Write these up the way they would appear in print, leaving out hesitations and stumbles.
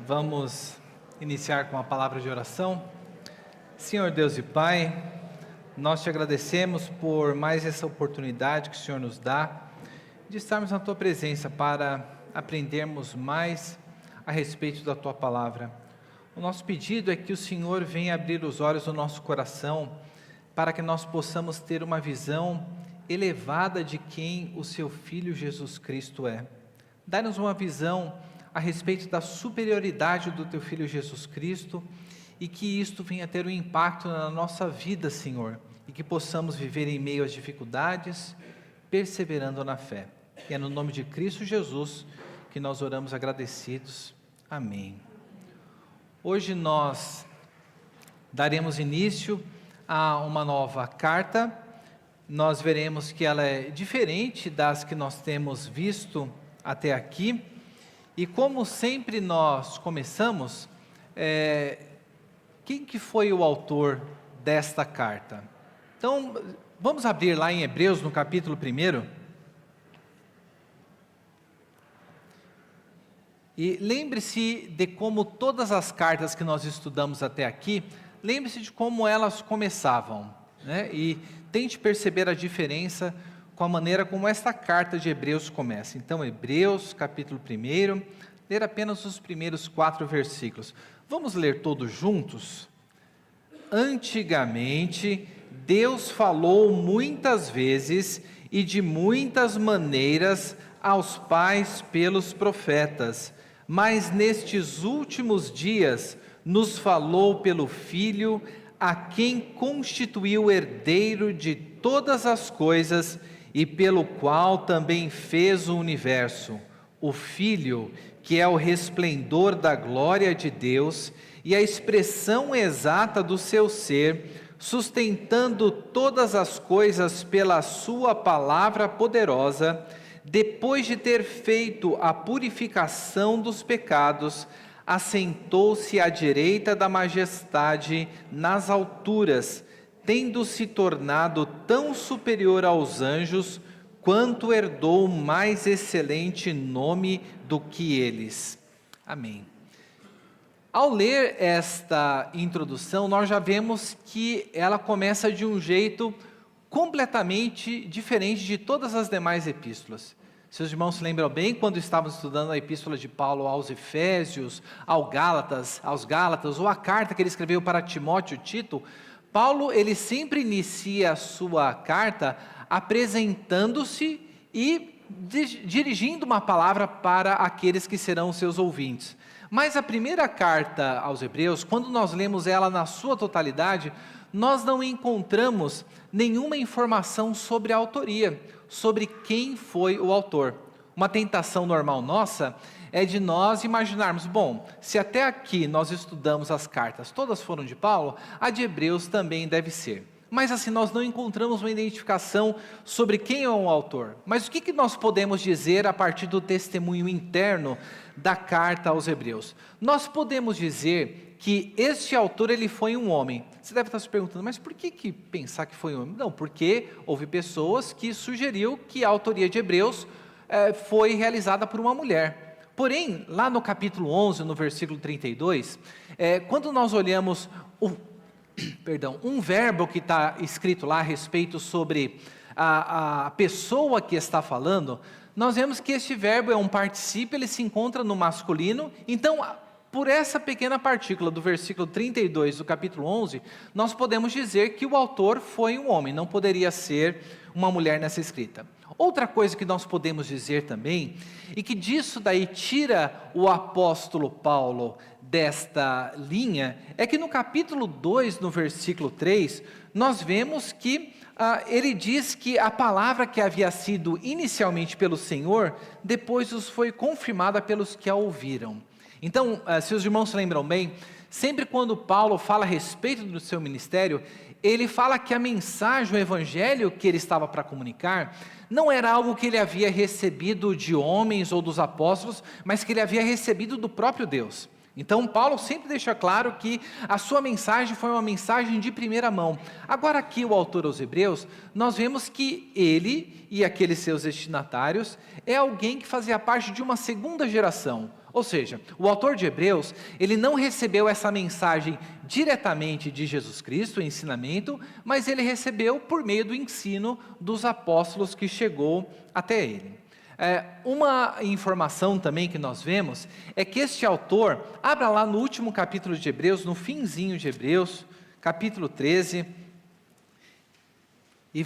Vamos iniciar com a palavra de oração. Senhor Deus e Pai, nós te agradecemos por mais essa oportunidade que o Senhor nos dá de estarmos na tua presença para aprendermos mais a respeito da tua palavra. O nosso pedido é que o Senhor venha abrir os olhos do nosso coração para que nós possamos ter uma visão elevada de quem o seu Filho Jesus Cristo é. Dá-nos uma visão a respeito da superioridade do teu Filho Jesus Cristo e que isto venha ter um impacto na nossa vida, Senhor, e que possamos viver em meio às dificuldades, perseverando na fé. E é no nome de Cristo Jesus que nós oramos agradecidos. Amém. Hoje nós daremos início a uma nova carta. Nós veremos que ela é diferente das que nós temos visto até aqui. E como sempre nós começamos, quem que foi o autor desta carta? Então, vamos abrir lá em Hebreus, no capítulo 1. E lembre-se de como todas as cartas que nós estudamos até aqui, lembre-se de como elas começavam, né? E tente perceber a diferença com a maneira como esta carta de Hebreus começa. Então, Hebreus, capítulo 1, ler apenas os primeiros 4 versículos. Vamos ler todos juntos? Antigamente, Deus falou muitas vezes e de muitas maneiras aos pais pelos profetas, mas nestes últimos dias nos falou pelo Filho, a quem constituiu herdeiro de todas as coisas e pelo qual também fez o universo, o Filho, que é o resplendor da glória de Deus e a expressão exata do seu ser, sustentando todas as coisas pela sua palavra poderosa, depois de ter feito a purificação dos pecados, assentou-se à direita da majestade nas alturas, tendo se tornado tão superior aos anjos, quanto herdou mais excelente nome do que eles. Amém. Ao ler esta introdução, nós já vemos que ela começa de um jeito completamente diferente de todas as demais epístolas. Seus irmãos se lembram bem quando estávamos estudando a epístola de Paulo aos Efésios, aos Gálatas, ou a carta que ele escreveu para Timóteo e Tito. Paulo, ele sempre inicia a sua carta apresentando-se e dirigindo uma palavra para aqueles que serão seus ouvintes. Mas a primeira carta aos Hebreus, quando nós lemos ela na sua totalidade, nós não encontramos nenhuma informação sobre a autoria, sobre quem foi o autor. Uma tentação normal nossa é de nós imaginarmos, bom, se até aqui nós estudamos as cartas, todas foram de Paulo, a de Hebreus também deve ser. Mas assim, nós não encontramos uma identificação sobre quem é o autor. Mas o que nós podemos dizer a partir do testemunho interno da carta aos Hebreus? Nós podemos dizer que este autor, ele foi um homem. Você deve estar se perguntando, mas por que pensar que foi um homem? Não, porque houve pessoas que sugeriu que a autoria de Hebreus foi realizada por uma mulher. Porém, lá no capítulo 11, no versículo 32, quando nós olhamos um verbo que está escrito lá a respeito sobre a pessoa que está falando, nós vemos que este verbo é um particípio, ele se encontra no masculino. Então, por essa pequena partícula do versículo 32 do capítulo 11, nós podemos dizer que o autor foi um homem, não poderia ser uma mulher nessa escrita. Outra coisa que nós podemos dizer também, e que disso daí tira o apóstolo Paulo desta linha, é que no capítulo 2, no versículo 3, nós vemos que ele diz que a palavra que havia sido inicialmente pelo Senhor, depois os foi confirmada pelos que a ouviram. Então, se os irmãos se lembram bem, sempre quando Paulo fala a respeito do seu ministério, ele fala que a mensagem, o evangelho que ele estava para comunicar, não era algo que ele havia recebido de homens ou dos apóstolos, mas que ele havia recebido do próprio Deus. Então, Paulo sempre deixa claro que a sua mensagem foi uma mensagem de primeira mão. Agora, aqui, o autor aos Hebreus, nós vemos que ele e aqueles seus destinatários é alguém que fazia parte de uma segunda geração. Ou seja, o autor de Hebreus, ele não recebeu essa mensagem diretamente de Jesus Cristo, o ensinamento, mas ele recebeu por meio do ensino dos apóstolos que chegou até ele. Uma informação também que nós vemos é que este autor, abra lá no último capítulo de Hebreus, no finzinho de Hebreus, capítulo 13, e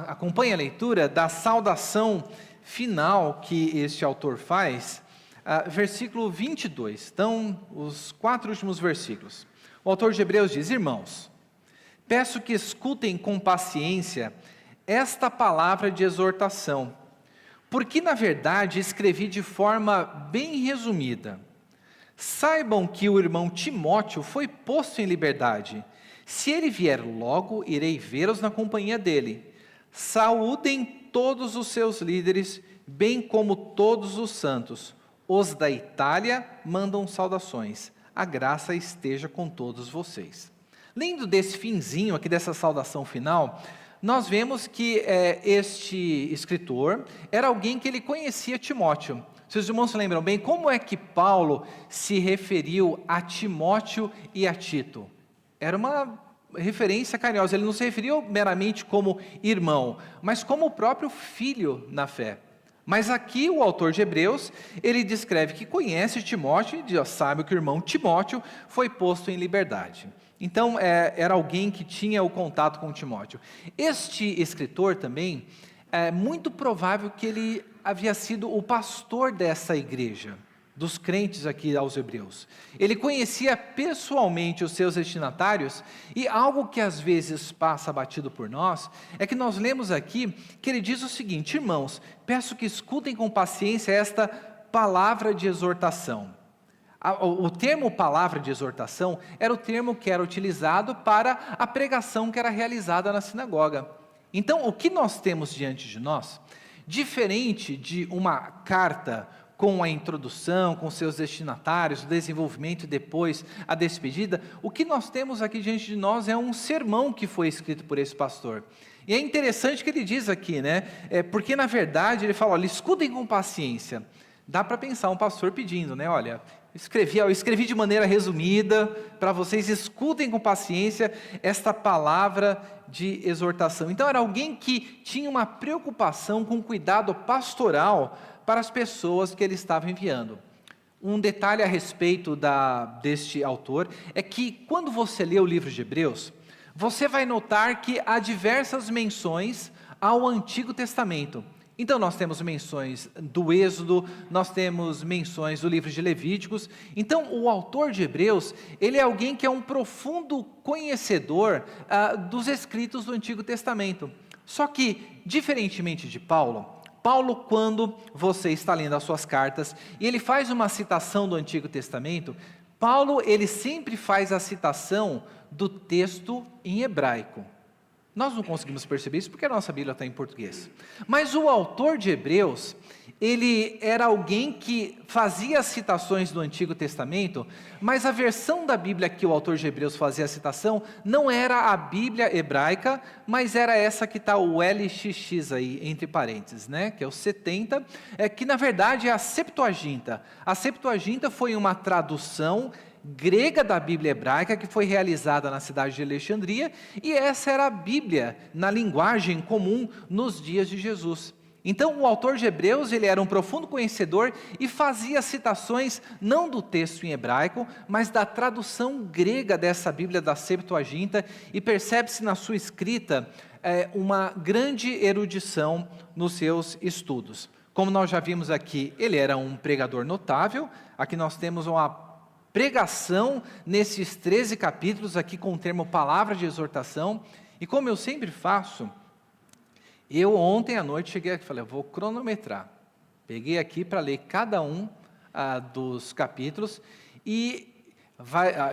acompanhe a leitura da saudação final que este autor faz, versículo 22, então os 4 últimos versículos. O autor de Hebreus diz: irmãos, peço que escutem com paciência esta palavra de exortação, porque, na verdade, escrevi de forma bem resumida. Saibam que o irmão Timóteo foi posto em liberdade. Se ele vier logo, irei vê-los na companhia dele. Saúdem todos os seus líderes, bem como todos os santos. Os da Itália mandam saudações. A graça esteja com todos vocês. Lendo desse finzinho aqui, dessa saudação final, nós vemos que este escritor era alguém que ele conhecia Timóteo. Seus irmãos se lembram bem, como é que Paulo se referiu a Timóteo e a Tito? Era uma referência carinhosa, ele não se referiu meramente como irmão, mas como o próprio filho na fé. Mas aqui o autor de Hebreus, ele descreve que conhece Timóteo e sabe que o irmão Timóteo foi posto em liberdade. Então, era alguém que tinha o contato com Timóteo. Este escritor também, é muito provável que ele havia sido o pastor dessa igreja, dos crentes aqui aos Hebreus. Ele conhecia pessoalmente os seus destinatários, e algo que às vezes passa batido por nós, é que nós lemos aqui que ele diz o seguinte: irmãos, peço que escutem com paciência esta palavra de exortação. O termo palavra de exortação era o termo que era utilizado para a pregação que era realizada na sinagoga. Então, o que nós temos diante de nós, diferente de uma carta com a introdução, com seus destinatários, o desenvolvimento e depois a despedida, o que nós temos aqui diante de nós é um sermão que foi escrito por esse pastor. E é interessante que ele diz aqui, né? Porque na verdade ele fala: olha, escutem com paciência. Dá para pensar um pastor pedindo, né? Olha, eu escrevi de maneira resumida para vocês, escutem com paciência esta palavra de exortação. Então era alguém que tinha uma preocupação com cuidado pastoral para as pessoas que ele estava enviando. Um detalhe a respeito deste autor é que quando você lê o livro de Hebreus, você vai notar que há diversas menções ao Antigo Testamento. Então nós temos menções do Êxodo, nós temos menções do livro de Levíticos. Então o autor de Hebreus, ele é alguém que é um profundo conhecedor dos escritos do Antigo Testamento. Só que, diferentemente de Paulo, quando você está lendo as suas cartas e ele faz uma citação do Antigo Testamento, Paulo ele sempre faz a citação do texto em hebraico. Nós não conseguimos perceber isso porque a nossa Bíblia está em português. Mas o autor de Hebreus, ele era alguém que fazia citações do Antigo Testamento, mas a versão da Bíblia que o autor de Hebreus fazia a citação não era a Bíblia hebraica, mas era essa que está o LXX aí, entre parênteses, né? Que é o 70, que na verdade é a Septuaginta. A Septuaginta foi uma tradução grega da Bíblia hebraica que foi realizada na cidade de Alexandria, e essa era a Bíblia na linguagem comum nos dias de Jesus. Então o autor de Hebreus, ele era um profundo conhecedor e fazia citações não do texto em hebraico, mas da tradução grega dessa Bíblia da Septuaginta, e percebe-se na sua escrita uma grande erudição nos seus estudos. Como nós já vimos aqui, ele era um pregador notável. Aqui nós temos uma pregação nesses 13 capítulos aqui com o termo palavra de exortação. E como eu sempre faço, eu ontem à noite cheguei aqui e falei: eu vou cronometrar. Peguei aqui para ler cada um dos capítulos, e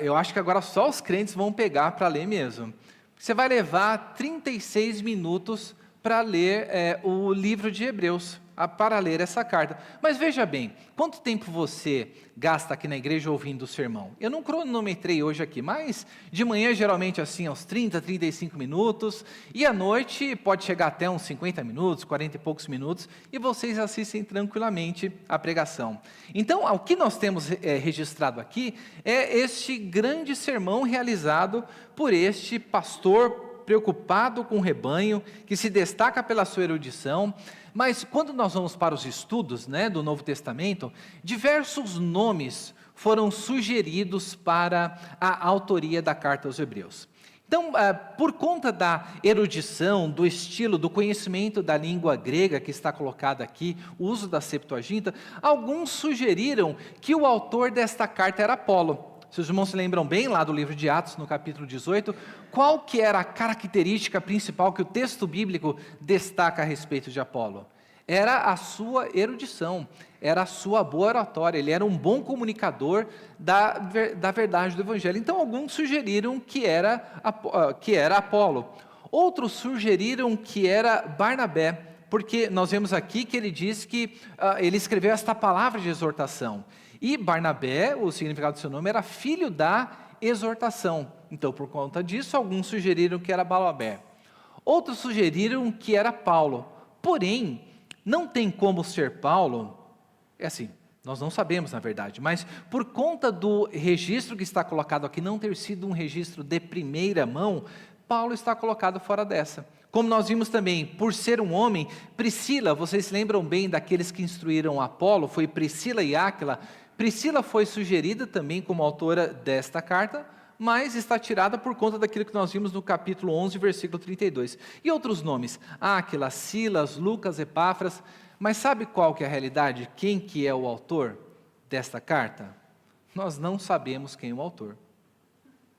eu acho que agora só os crentes vão pegar para ler mesmo. Você vai levar 36 minutos para ler o livro de Hebreus. para ler essa carta. Mas veja bem, quanto tempo você gasta aqui na igreja ouvindo o sermão? Eu não cronometrei hoje aqui, mas de manhã geralmente assim aos 30, 35 minutos, e à noite pode chegar até uns 50 minutos, 40 e poucos minutos, e vocês assistem tranquilamente a pregação. Então, o que nós temos registrado aqui é este grande sermão realizado por este pastor preocupado com o rebanho, que se destaca pela sua erudição. Mas quando nós vamos para os estudos, do Novo Testamento, diversos nomes foram sugeridos para a autoria da carta aos Hebreus. Então, por conta da erudição, do estilo, do conhecimento da língua grega que está colocada aqui, o uso da Septuaginta, alguns sugeriram que o autor desta carta era Apolo. Se os irmãos se lembram bem, lá do livro de Atos, no capítulo 18, qual que era a característica principal que o texto bíblico destaca a respeito de Apolo? Era a sua erudição, era a sua boa oratória, ele era um bom comunicador da verdade do Evangelho. Então, alguns sugeriram que era Apolo. Outros sugeriram que era Barnabé, porque nós vemos aqui que ele diz que ele escreveu esta palavra de exortação. E Barnabé, o significado do seu nome, era filho da exortação. Então, por conta disso, alguns sugeriram que era Barnabé. Outros sugeriram que era Paulo. Porém, não tem como ser Paulo, nós não sabemos na verdade, mas por conta do registro que está colocado aqui, não ter sido um registro de primeira mão, Paulo está colocado fora dessa. Como nós vimos também, por ser um homem, Priscila, vocês se lembram bem daqueles que instruíram Apolo, foi Priscila e Áquila. Priscila foi sugerida também como autora desta carta, mas está tirada por conta daquilo que nós vimos no capítulo 11, versículo 32. E outros nomes, Áquila, Silas, Lucas, Epáfras, mas sabe qual que é a realidade? Quem que é o autor desta carta? Nós não sabemos quem é o autor.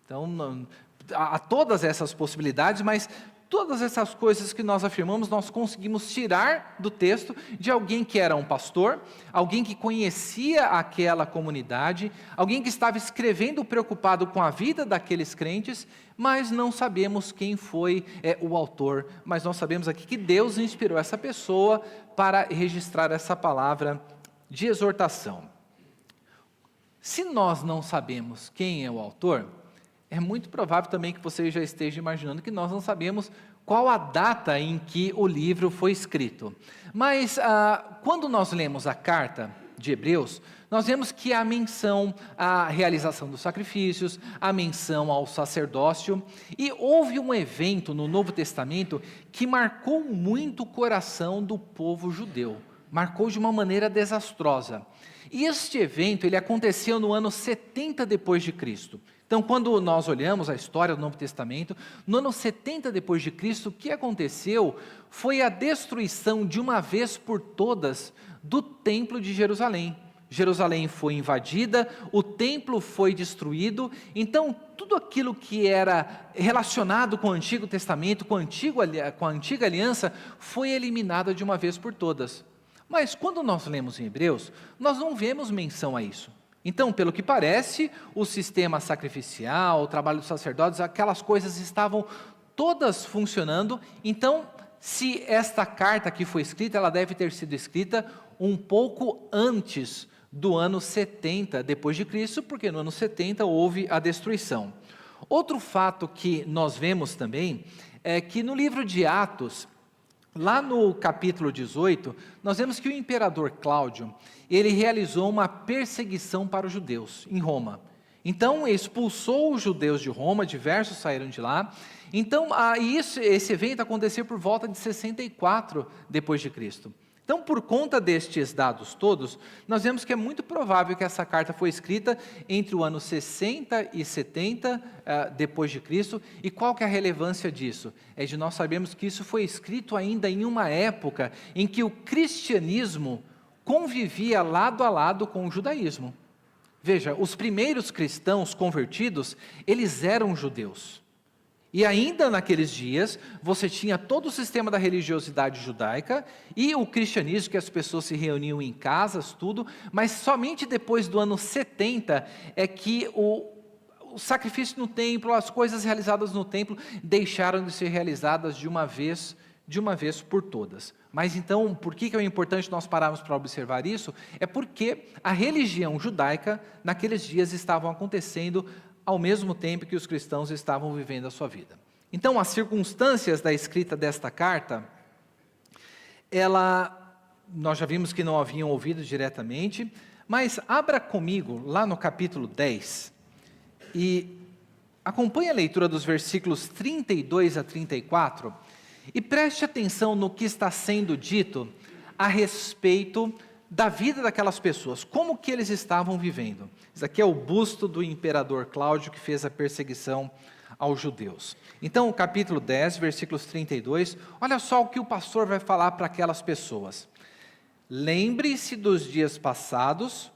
Então, há todas essas possibilidades, mas todas essas coisas que nós afirmamos, nós conseguimos tirar do texto de alguém que era um pastor, alguém que conhecia aquela comunidade, alguém que estava escrevendo preocupado com a vida daqueles crentes, mas não sabemos quem foi o autor, mas nós sabemos aqui que Deus inspirou essa pessoa para registrar essa palavra de exortação. Se nós não sabemos quem é o autor, é muito provável também que você já esteja imaginando que nós não sabemos qual a data em que o livro foi escrito. Mas quando nós lemos a carta de Hebreus, nós vemos que há menção à realização dos sacrifícios, há menção ao sacerdócio, e houve um evento no Novo Testamento que marcou muito o coração do povo judeu, marcou de uma maneira desastrosa. E este evento, ele aconteceu no ano 70 depois de Cristo. Então, quando nós olhamos a história do Novo Testamento, no ano 70 depois de Cristo, o que aconteceu foi a destruição de uma vez por todas do Templo de Jerusalém. Jerusalém foi invadida, o templo foi destruído, então tudo aquilo que era relacionado com o Antigo Testamento, com a Antiga Aliança, foi eliminado de uma vez por todas. Mas quando nós lemos em Hebreus, nós não vemos menção a isso. Então, pelo que parece, o sistema sacrificial, o trabalho dos sacerdotes, aquelas coisas estavam todas funcionando. Então, se esta carta que foi escrita, ela deve ter sido escrita um pouco antes do ano 70 depois de Cristo, porque no ano 70 houve a destruição. Outro fato que nós vemos também é que no livro de Atos, lá no capítulo 18, nós vemos que o imperador Cláudio, ele realizou uma perseguição para os judeus em Roma. Então, expulsou os judeus de Roma, diversos saíram de lá. Então, esse evento aconteceu por volta de 64 depois de Cristo. Então, por conta destes dados todos, nós vemos que é muito provável que essa carta foi escrita entre o ano 60 e 70 depois de Cristo. E qual que é a relevância disso? É de nós sabermos que isso foi escrito ainda em uma época em que o cristianismo convivia lado a lado com o judaísmo. Veja, os primeiros cristãos convertidos, eles eram judeus. E ainda naqueles dias, você tinha todo o sistema da religiosidade judaica e o cristianismo, que as pessoas se reuniam em casas, tudo, mas somente depois do ano 70 é que o sacrifício no templo, as coisas realizadas no templo, deixaram de ser realizadas de uma vez de uma vez por todas. Mas então, por que é importante nós pararmos para observar isso? É porque a religião judaica, naqueles dias, estavam acontecendo ao mesmo tempo que os cristãos estavam vivendo a sua vida. Então, as circunstâncias da escrita desta carta, nós já vimos que não haviam ouvido diretamente, mas abra comigo lá no capítulo 10 e acompanhe a leitura dos versículos 32 a 34 e preste atenção no que está sendo dito a respeito da vida daquelas pessoas, como que eles estavam vivendo. Isso aqui é o busto do imperador Cláudio que fez a perseguição aos judeus. Então, o capítulo 10, versículos 32, olha só o que o pastor vai falar para aquelas pessoas. Lembre-se dos dias passados,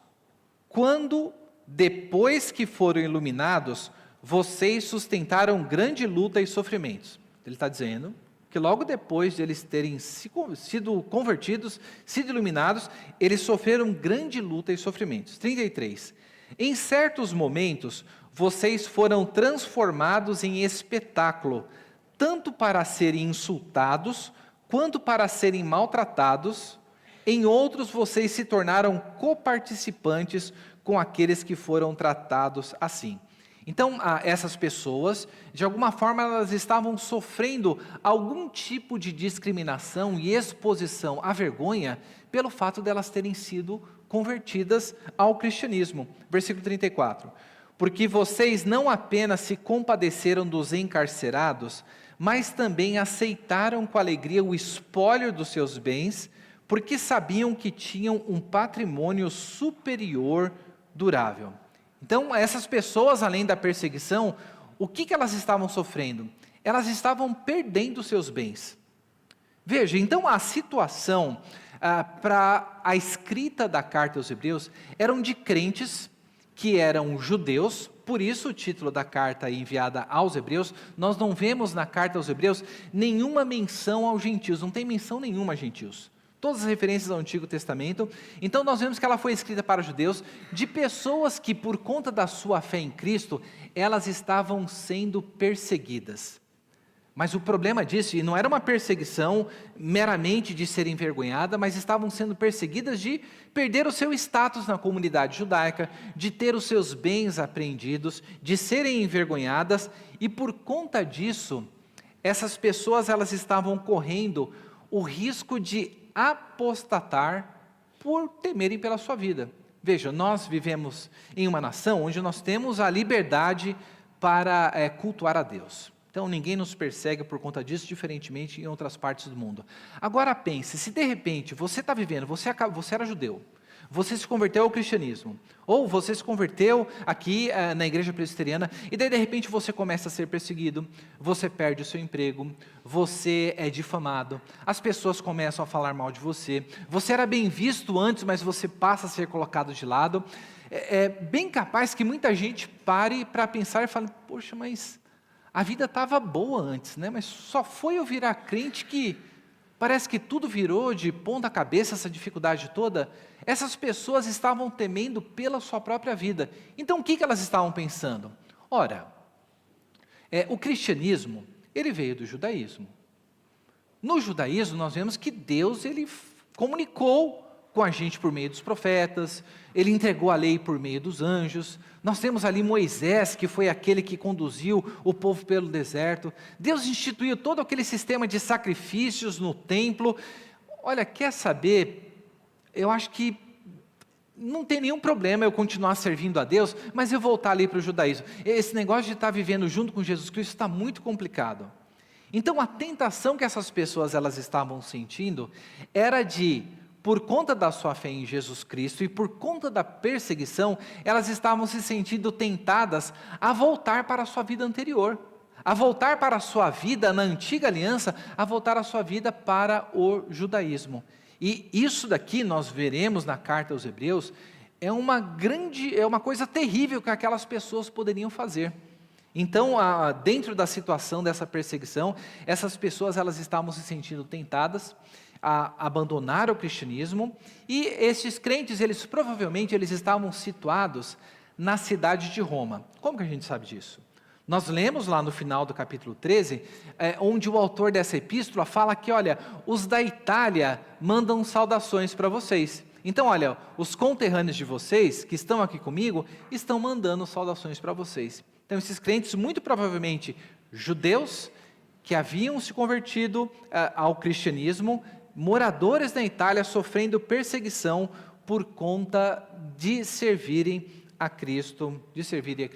quando, depois que foram iluminados, vocês sustentaram grande luta e sofrimentos. Ele está dizendo que logo depois de eles terem sido convertidos, sido iluminados, eles sofreram grande luta e sofrimentos. 33. Em certos momentos, vocês foram transformados em espetáculo, tanto para serem insultados, quanto para serem maltratados. Em outros, vocês se tornaram coparticipantes com aqueles que foram tratados assim. Então, essas pessoas, de alguma forma, elas estavam sofrendo algum tipo de discriminação e exposição à vergonha pelo fato de elas terem sido convertidas ao cristianismo. Versículo 34. Porque vocês não apenas se compadeceram dos encarcerados, mas também aceitaram com alegria o espólio dos seus bens, porque sabiam que tinham um patrimônio superior durável. Então, essas pessoas, além da perseguição, o que elas estavam sofrendo? Elas estavam perdendo seus bens. Veja, então a situação para a escrita da carta aos Hebreus eram de crentes que eram judeus, por isso o título da carta enviada aos Hebreus, nós não vemos na carta aos Hebreus nenhuma menção aos gentios, não tem menção nenhuma a gentios. Todas as referências ao Antigo Testamento. Então nós vemos que ela foi escrita para judeus, de pessoas que por conta da sua fé em Cristo, elas estavam sendo perseguidas. Mas o problema disso, e não era uma perseguição meramente de ser envergonhada, mas estavam sendo perseguidas de perder o seu status na comunidade judaica, de ter os seus bens apreendidos, de serem envergonhadas, e por conta disso, essas pessoas elas estavam correndo o risco de apostatar por temerem pela sua vida. Veja, nós vivemos em uma nação onde nós temos a liberdade para cultuar a Deus. Então ninguém nos persegue por conta disso, diferentemente em outras partes do mundo. Agora pense, se de repente você está vivendo, você era judeu, você se converteu ao cristianismo, ou você se converteu aqui na igreja presbiteriana, e daí de repente você começa a ser perseguido, você perde o seu emprego, você é difamado, as pessoas começam a falar mal de você, você era bem visto antes, mas você passa a ser colocado de lado. É bem capaz que muita gente pare para pensar e fale, poxa, mas a vida estava boa antes, né? Mas só foi eu virar crente que parece que tudo virou de ponta cabeça, essa dificuldade toda. Essas pessoas estavam temendo pela sua própria vida. Então o que elas estavam pensando? Ora, o cristianismo, ele veio do judaísmo. No judaísmo nós vemos que Deus, ele comunicou com a gente por meio dos profetas, ele entregou a lei por meio dos anjos. Nós temos ali Moisés, que foi aquele que conduziu o povo pelo deserto. Deus instituiu todo aquele sistema de sacrifícios no templo. Olha, quer saber? Eu acho que não tem nenhum problema eu continuar servindo a Deus, mas eu voltar ali para o judaísmo. Esse negócio de estar vivendo junto com Jesus Cristo está muito complicado. Então a tentação que essas pessoas elas estavam sentindo era de, por conta da sua fé em Jesus Cristo e por conta da perseguição, elas estavam se sentindo tentadas a voltar para a sua vida anterior, a voltar para a sua vida na antiga aliança, a voltar a sua vida para o judaísmo. E isso daqui nós veremos na carta aos Hebreus, é uma coisa terrível que aquelas pessoas poderiam fazer. Então, dentro da situação dessa perseguição, essas pessoas elas estavam se sentindo tentadas a abandonar o cristianismo, e esses crentes, provavelmente eles estavam situados na cidade de Roma. Como que a gente sabe disso? Nós lemos lá no final do capítulo 13, onde o autor dessa epístola fala que, olha, os da Itália mandam saudações para vocês. Então, olha, os conterrâneos de vocês, que estão aqui comigo, estão mandando saudações para vocês. Então, esses crentes, muito provavelmente judeus, que haviam se convertido ao cristianismo, moradores da Itália sofrendo perseguição por conta de servirem a Cristo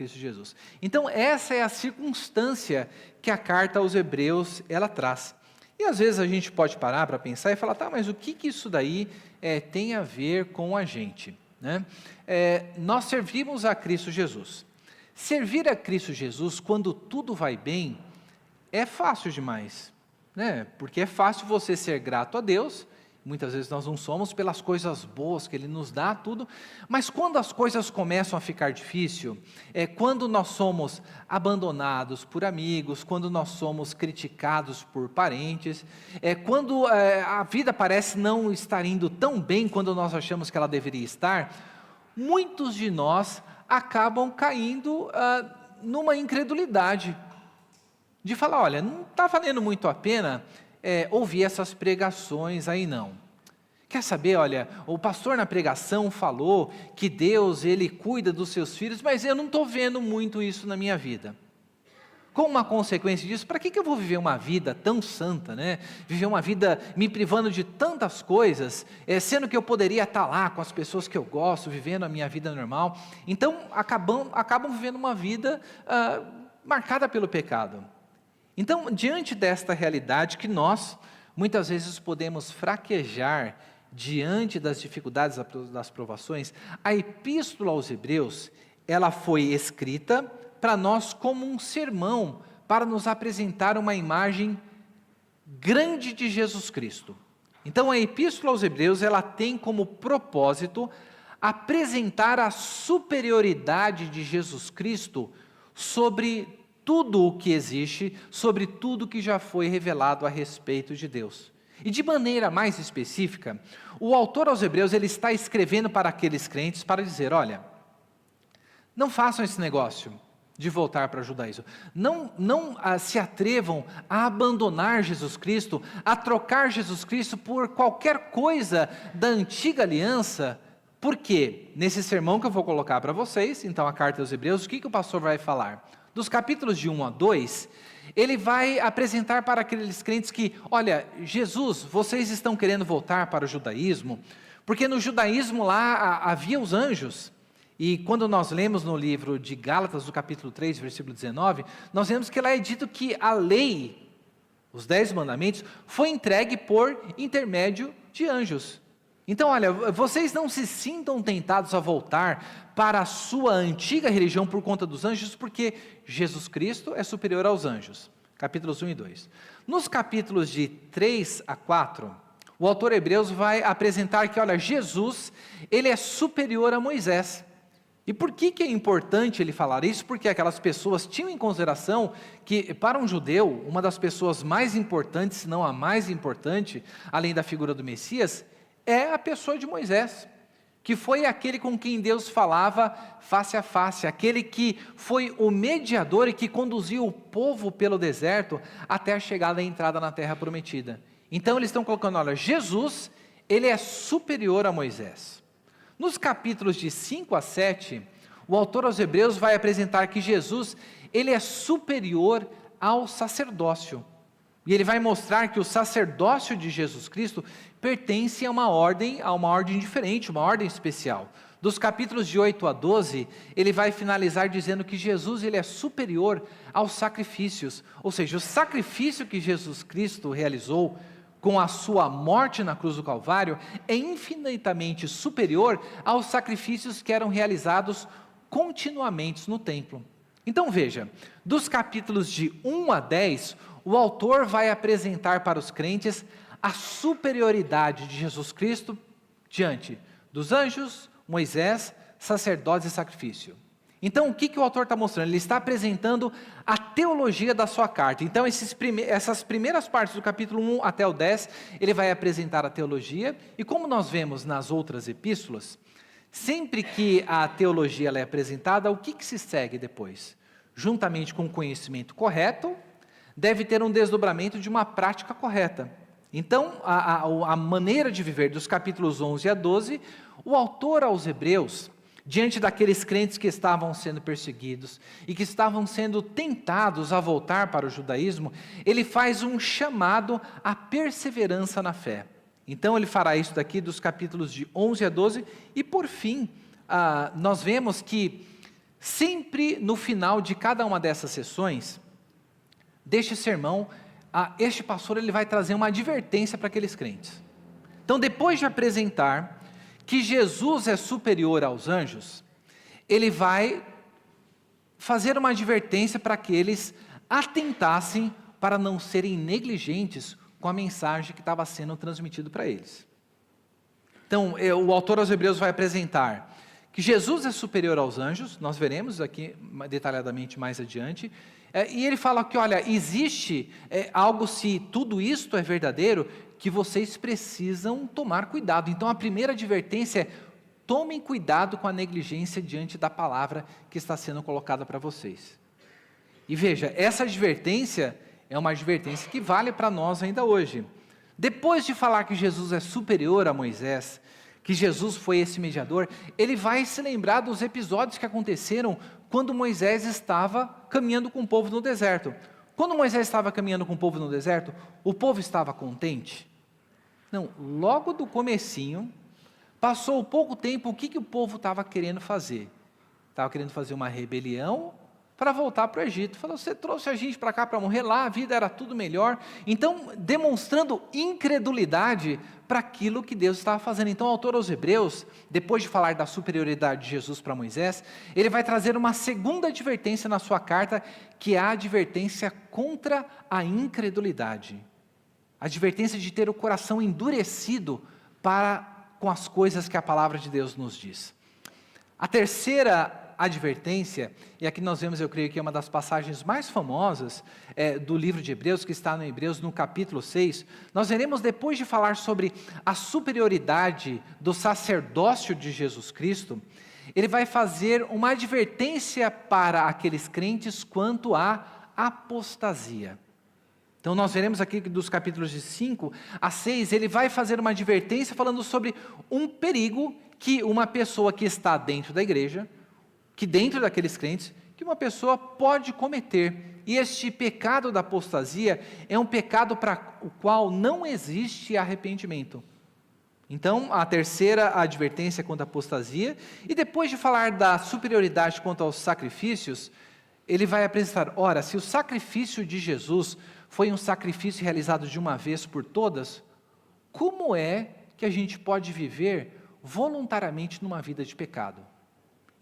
Jesus. Então, essa é a circunstância que a carta aos Hebreus, ela traz. E às vezes a gente pode parar para pensar e falar, tá, mas o que isso daí tem a ver com a gente? Né? Nós servimos a Cristo Jesus. Servir a Cristo Jesus, quando tudo vai bem, é fácil demais, né? Porque é fácil você ser grato a Deus. Muitas vezes nós não somos pelas coisas boas que Ele nos dá, tudo, mas quando as coisas começam a ficar difícil, quando nós somos abandonados por amigos, quando nós somos criticados por parentes, quando a vida parece não estar indo tão bem quando nós achamos que ela deveria estar, muitos de nós acabam caindo numa incredulidade, de falar, olha, não está valendo muito a pena ouvir essas pregações aí não. Quer saber, olha, o pastor na pregação falou que Deus, Ele cuida dos seus filhos, mas eu não estou vendo muito isso na minha vida. Como uma consequência disso, para que eu vou viver uma vida tão santa, né? Viver uma vida me privando de tantas coisas, sendo que eu poderia estar lá com as pessoas que eu gosto, vivendo a minha vida normal. Então, acabam vivendo uma vida marcada pelo pecado. Então, diante desta realidade que nós, muitas vezes podemos fraquejar diante das dificuldades, das provações, a Epístola aos Hebreus, ela foi escrita para nós como um sermão, para nos apresentar uma imagem grande de Jesus Cristo. Então, a Epístola aos Hebreus, ela tem como propósito apresentar a superioridade de Jesus Cristo sobre tudo o que existe, sobre tudo que já foi revelado a respeito de Deus. E de maneira mais específica, o autor aos Hebreus, ele está escrevendo para aqueles crentes para dizer, olha, não façam esse negócio de voltar para o judaísmo, não se atrevam a abandonar Jesus Cristo, a trocar Jesus Cristo por qualquer coisa da antiga aliança, porque nesse sermão que eu vou colocar para vocês, então a carta aos Hebreus, o que o pastor vai falar? Dos capítulos de 1 a 2, ele vai apresentar para aqueles crentes que, olha, Jesus, vocês estão querendo voltar para o judaísmo, porque no judaísmo lá havia os anjos, e quando nós lemos no livro de Gálatas, do capítulo 3, versículo 19, nós vemos que lá é dito que a lei, os 10 mandamentos, foi entregue por intermédio de anjos. Então, olha, vocês não se sintam tentados a voltar para a sua antiga religião por conta dos anjos, porque Jesus Cristo é superior aos anjos. Capítulos 1 e 2. Nos capítulos de 3 a 4, o autor Hebreus vai apresentar que, olha, Jesus, ele é superior a Moisés. E por que é importante ele falar isso? Porque aquelas pessoas tinham em consideração que, para um judeu, uma das pessoas mais importantes, se não a mais importante, além da figura do Messias, é a pessoa de Moisés, que foi aquele com quem Deus falava face a face, aquele que foi o mediador e que conduziu o povo pelo deserto até a chegada e entrada na terra prometida. Então eles estão colocando, olha, Jesus, ele é superior a Moisés. Nos capítulos de 5 a 7, o autor aos Hebreus vai apresentar que Jesus, ele é superior ao sacerdócio. E ele vai mostrar que o sacerdócio de Jesus Cristo pertence a uma ordem diferente, uma ordem especial. Dos capítulos de 8 a 12, ele vai finalizar dizendo que Jesus, ele é superior aos sacrifícios. Ou seja, o sacrifício que Jesus Cristo realizou com a sua morte na cruz do Calvário é infinitamente superior aos sacrifícios que eram realizados continuamente no templo. Então veja, dos capítulos de 1 a 10, o autor vai apresentar para os crentes a superioridade de Jesus Cristo diante dos anjos, Moisés, sacerdotes e sacrifício. Então, o que o autor está mostrando? Ele está apresentando a teologia da sua carta. Então, essas primeiras partes do capítulo 1 até o 10, ele vai apresentar a teologia, e como nós vemos nas outras epístolas, sempre que a teologia ela é apresentada, o que se segue depois? juntamente com o conhecimento correto, deve ter um desdobramento de uma prática correta. Então, a maneira de viver dos capítulos 11 a 12, o autor aos Hebreus, diante daqueles crentes que estavam sendo perseguidos e que estavam sendo tentados a voltar para o judaísmo, ele faz um chamado à perseverança na fé. Então, ele fará isso daqui dos capítulos de 11 a 12, e por fim, nós vemos que sempre no final de cada uma dessas sessões, deste sermão, este pastor ele vai trazer uma advertência para aqueles crentes. Então, depois de apresentar que Jesus é superior aos anjos, ele vai fazer uma advertência para que eles atentassem para não serem negligentes com a mensagem que estava sendo transmitida para eles. Então, o autor aos Hebreus vai apresentar que Jesus é superior aos anjos, nós veremos aqui detalhadamente mais adiante, e ele fala que, olha, existe algo, se tudo isto é verdadeiro, que vocês precisam tomar cuidado. Então, a primeira advertência é: tomem cuidado com a negligência diante da palavra que está sendo colocada para vocês. E veja, essa advertência é uma advertência que vale para nós ainda hoje. Depois de falar que Jesus é superior a Moisés, que Jesus foi esse mediador, ele vai se lembrar dos episódios que aconteceram quando Moisés estava caminhando com o povo no deserto. Quando Moisés estava caminhando com o povo no deserto, o povo estava contente? Não, logo do comecinho, passou pouco tempo, o que o povo estava querendo fazer? Estava querendo fazer uma rebelião para voltar para o Egito. Falou: você trouxe a gente para cá para morrer, lá a vida era tudo melhor. Então, demonstrando incredulidade para aquilo que Deus estava fazendo. Então, o autor aos Hebreus, depois de falar da superioridade de Jesus para Moisés, ele vai trazer uma segunda advertência na sua carta, que é a advertência contra a incredulidade. A advertência de ter o coração endurecido com as coisas que a palavra de Deus nos diz. A terceira advertência, e aqui nós vemos, eu creio que é uma das passagens mais famosas do livro de Hebreus, que está no Hebreus no capítulo 6, nós veremos, depois de falar sobre a superioridade do sacerdócio de Jesus Cristo, ele vai fazer uma advertência para aqueles crentes quanto à apostasia. Então nós veremos aqui que dos capítulos de 5 a 6, ele vai fazer uma advertência falando sobre um perigo que uma pessoa que está dentro da igreja, que dentro daqueles crentes, que uma pessoa pode cometer. E este pecado da apostasia é um pecado para o qual não existe arrependimento. Então, a terceira advertência contra a apostasia, e depois de falar da superioridade quanto aos sacrifícios, ele vai apresentar: ora, se o sacrifício de Jesus foi um sacrifício realizado de uma vez por todas, como é que a gente pode viver voluntariamente numa vida de pecado?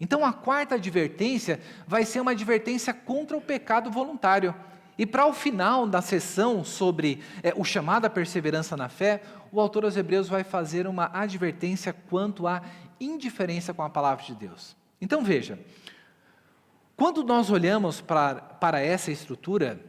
Então, a quarta advertência vai ser uma advertência contra o pecado voluntário. E para o final da sessão sobre o chamado à perseverança na fé, o autor aos Hebreus vai fazer uma advertência quanto à indiferença com a palavra de Deus. Então veja, quando nós olhamos para essa estrutura,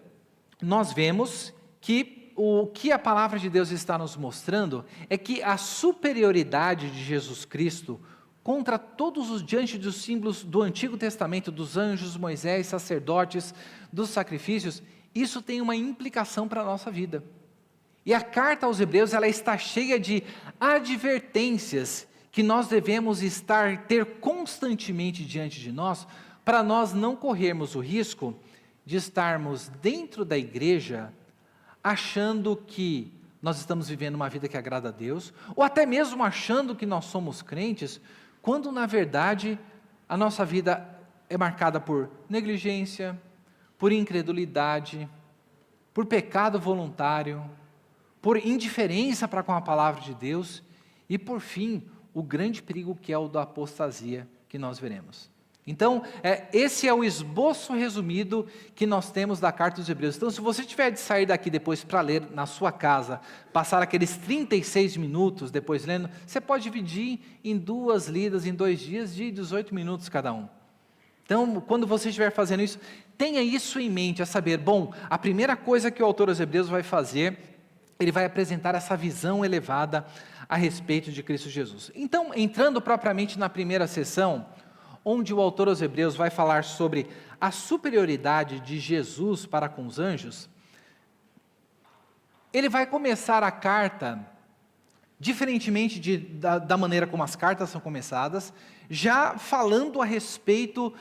nós vemos que o que a palavra de Deus está nos mostrando é que a superioridade de Jesus Cristo contra todos diante dos símbolos do Antigo Testamento, dos anjos, Moisés, sacerdotes, dos sacrifícios, isso tem uma implicação para a nossa vida. E a carta aos Hebreus, ela está cheia de advertências que nós devemos ter constantemente diante de nós, para nós não corrermos o risco de estarmos dentro da igreja achando que nós estamos vivendo uma vida que agrada a Deus, ou até mesmo achando que nós somos crentes, quando na verdade a nossa vida é marcada por negligência, por incredulidade, por pecado voluntário, por indiferença para com a palavra de Deus e, por fim, o grande perigo que é o da apostasia que nós veremos. Então, esse é o esboço resumido que nós temos da carta dos Hebreus. Então, se você tiver de sair daqui depois para ler na sua casa, passar aqueles 36 minutos depois lendo, você pode dividir em 2 lidas, em 2 dias, de 18 minutos cada um. Então, quando você estiver fazendo isso, tenha isso em mente, a saber, bom, a primeira coisa que o autor aos Hebreus vai fazer, ele vai apresentar essa visão elevada a respeito de Cristo Jesus. Então, entrando propriamente na primeira sessão, onde o autor aos Hebreus vai falar sobre a superioridade de Jesus para com os anjos, ele vai começar a carta, diferentemente da maneira como as cartas são começadas, já falando a respeito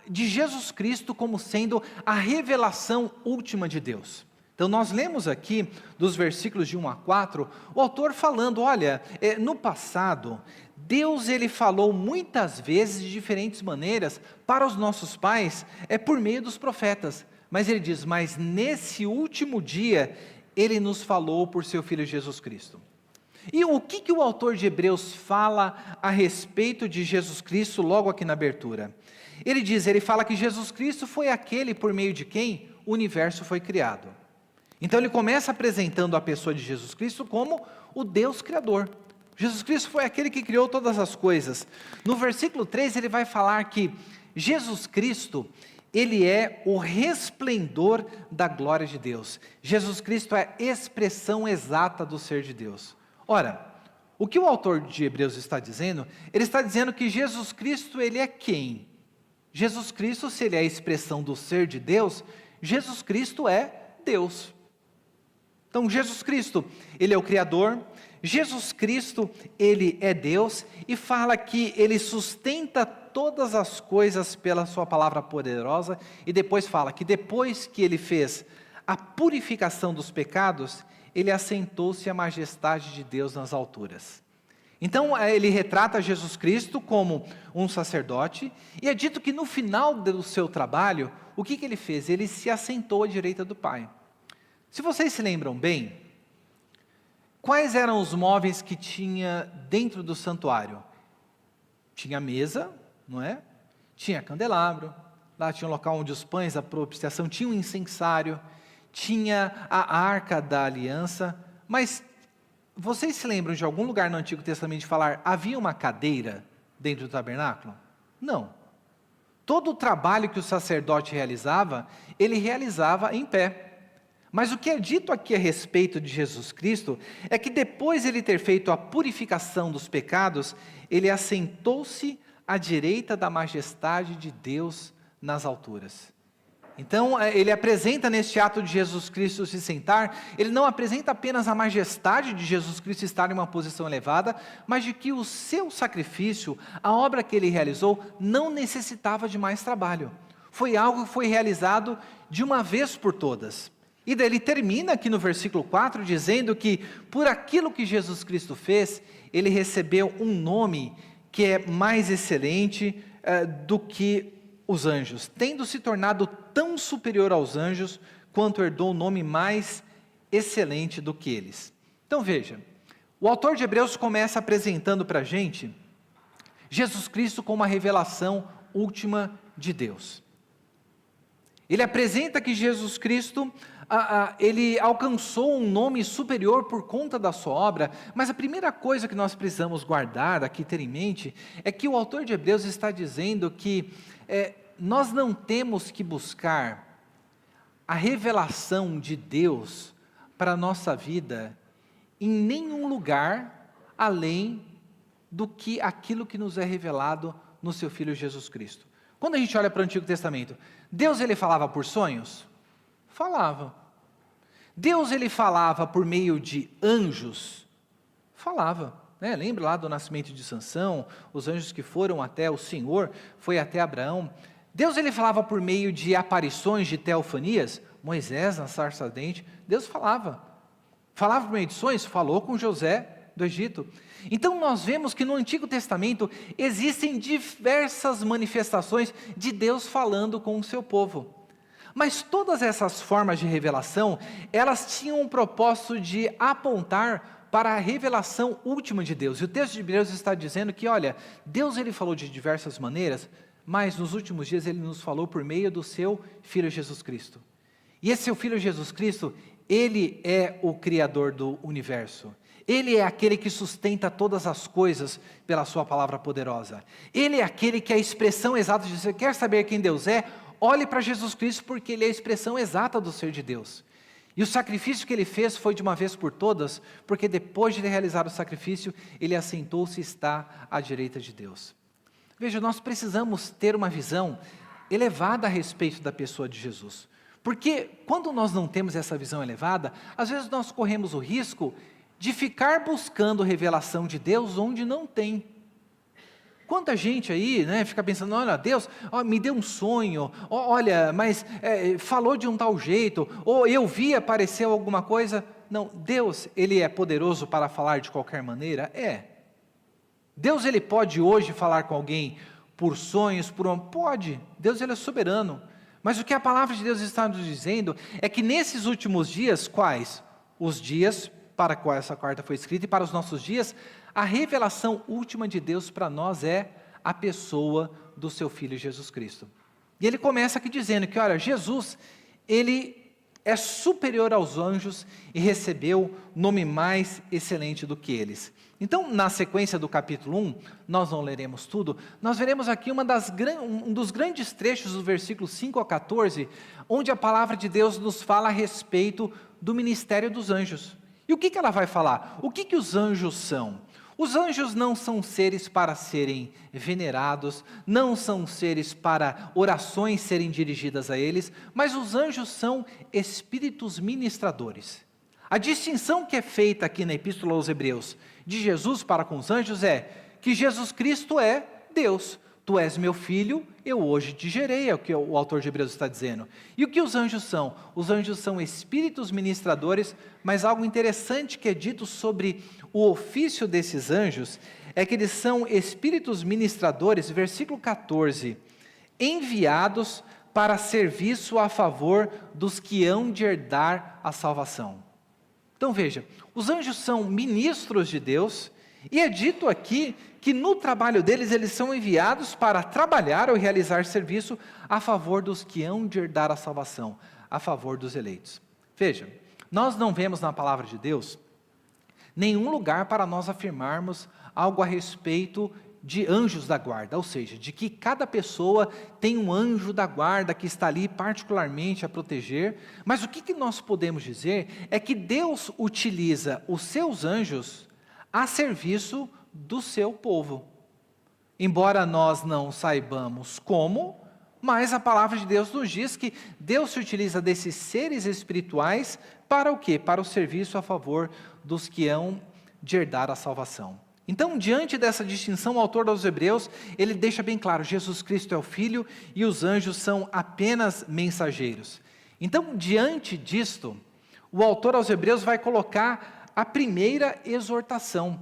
de Jesus Cristo como sendo a revelação última de Deus. Então nós lemos aqui, dos versículos de 1 a 4, o autor falando, olha, no passado, Deus ele falou muitas vezes de diferentes maneiras para os nossos pais, por meio dos profetas. Mas ele diz, mas nesse último dia, ele nos falou por seu Filho Jesus Cristo. E o que o autor de Hebreus fala a respeito de Jesus Cristo logo aqui na abertura? Ele fala que Jesus Cristo foi aquele por meio de quem o universo foi criado. Então ele começa apresentando a pessoa de Jesus Cristo como o Deus Criador. Jesus Cristo foi aquele que criou todas as coisas. No versículo 3 ele vai falar que Jesus Cristo, ele é o resplendor da glória de Deus. Jesus Cristo é a expressão exata do ser de Deus. Ora, o que o autor de Hebreus está dizendo? Ele está dizendo que Jesus Cristo, ele é quem? Jesus Cristo, se ele é a expressão do ser de Deus, Jesus Cristo é Deus. Então, Jesus Cristo, ele é o Criador, Jesus Cristo, ele é Deus, e fala que ele sustenta todas as coisas pela sua palavra poderosa, e depois fala que depois que ele fez a purificação dos pecados, ele assentou-se à majestade de Deus nas alturas. Então, ele retrata Jesus Cristo como um sacerdote, e é dito que no final do seu trabalho, o que ele fez? Ele se assentou à direita do Pai. Se vocês se lembram bem, quais eram os móveis que tinha dentro do santuário? Tinha mesa, não é? Tinha candelabro, lá tinha um local onde os pães da propiciação, tinha um incensário, tinha a arca da aliança, mas vocês se lembram de algum lugar no Antigo Testamento de falar, havia uma cadeira dentro do tabernáculo? Não. Todo o trabalho que o sacerdote realizava, ele realizava em pé. Mas o que é dito aqui a respeito de Jesus Cristo, é que depois de ele ter feito a purificação dos pecados, ele assentou-se à direita da majestade de Deus nas alturas. Então, ele apresenta neste ato de Jesus Cristo se sentar, ele não apresenta apenas a majestade de Jesus Cristo estar em uma posição elevada, mas de que o seu sacrifício, a obra que ele realizou, não necessitava de mais trabalho. Foi algo que foi realizado de uma vez por todas. E daí ele termina aqui no versículo 4, dizendo que por aquilo que Jesus Cristo fez, ele recebeu um nome que é mais excelente do que os anjos, tendo se tornado tão superior aos anjos, quanto herdou um nome mais excelente do que eles. Então veja, o autor de Hebreus começa apresentando para a gente Jesus Cristo como a revelação última de Deus. Ele apresenta que Jesus Cristo, ele alcançou um nome superior por conta da sua obra, mas a primeira coisa que nós precisamos guardar aqui, ter em mente, é que o autor de Hebreus está dizendo que nós não temos que buscar a revelação de Deus para a nossa vida em nenhum lugar além do que aquilo que nos é revelado no seu Filho Jesus Cristo. Quando a gente olha para o Antigo Testamento, Deus ele falava por sonhos? Falava. Deus ele falava por meio de anjos? Falava. Lembra lá do nascimento de Sansão, os anjos que foram até o Senhor, foi até Abraão. Deus ele falava por meio de aparições, de teofanias? Moisés na sarça ardente, Deus falava. Falava por meio de sonhos? Falou com José do Egito. Então nós vemos que no Antigo Testamento existem diversas manifestações de Deus falando com o seu povo. Mas todas essas formas de revelação, elas tinham um propósito de apontar para a revelação última de Deus. E o texto de Hebreus está dizendo que, olha, Deus ele falou de diversas maneiras, mas nos últimos dias ele nos falou por meio do seu Filho Jesus Cristo. E esse seu Filho Jesus Cristo, ele é o Criador do universo. Ele é aquele que sustenta todas as coisas pela sua palavra poderosa. Ele é aquele que é a expressão exata de você quer saber quem Deus é? Olhe para Jesus Cristo, porque ele é a expressão exata do ser de Deus. E o sacrifício que ele fez foi de uma vez por todas, porque depois de realizar o sacrifício, ele assentou-se e está à direita de Deus. Veja, nós precisamos ter uma visão elevada a respeito da pessoa de Jesus. Porque quando nós não temos essa visão elevada, às vezes nós corremos o risco de ficar buscando revelação de Deus onde não tem. Quanta gente aí, né, fica pensando, olha, Deus me deu um sonho, olha, mas falou de um tal jeito, ou eu vi, apareceu alguma coisa. Não, Deus, Ele é poderoso para falar de qualquer maneira? É. Deus, Ele pode hoje falar com alguém por sonhos, pode. Deus, Ele é soberano. Mas o que a palavra de Deus está nos dizendo é que nesses últimos dias, quais? Os dias para qual essa carta foi escrita e para os nossos dias, a revelação última de Deus para nós é a pessoa do seu Filho Jesus Cristo. E ele começa aqui dizendo que, olha, Jesus, ele é superior aos anjos e recebeu nome mais excelente do que eles. Então, na sequência do capítulo 1, nós não leremos tudo, nós veremos aqui um dos grandes trechos do versículo 5 a 14, onde a palavra de Deus nos fala a respeito do ministério dos anjos. E o que ela vai falar? O que os anjos são? Os anjos não são seres para serem venerados, não são seres para orações serem dirigidas a eles, mas os anjos são espíritos ministradores. A distinção que é feita aqui na Epístola aos Hebreus de Jesus para com os anjos é que Jesus Cristo é Deus. Tu és meu filho, eu hoje te gerei, é o que o autor de Hebreus está dizendo. E o que os anjos são? Os anjos são espíritos ministradores, mas algo interessante que é dito sobre o ofício desses anjos é que eles são espíritos ministradores, versículo 14, enviados para serviço a favor dos que hão de herdar a salvação. Então veja, os anjos são ministros de Deus, e é dito aqui que no trabalho deles, eles são enviados para trabalhar ou realizar serviço a favor dos que hão de herdar a salvação, a favor dos eleitos. Veja, nós não vemos na palavra de Deus nenhum lugar para nós afirmarmos algo a respeito de anjos da guarda, ou seja, de que cada pessoa tem um anjo da guarda que está ali particularmente a proteger, mas o que nós podemos dizer é que Deus utiliza os seus anjos a serviço do seu povo. Embora nós não saibamos como, mas a palavra de Deus nos diz que Deus se utiliza desses seres espirituais para o quê? Para o serviço a favor dos que hão de herdar a salvação. Então, diante dessa distinção, o autor aos Hebreus, ele deixa bem claro, Jesus Cristo é o Filho e os anjos são apenas mensageiros. Então, diante disto, o autor aos Hebreus vai colocar a primeira exortação.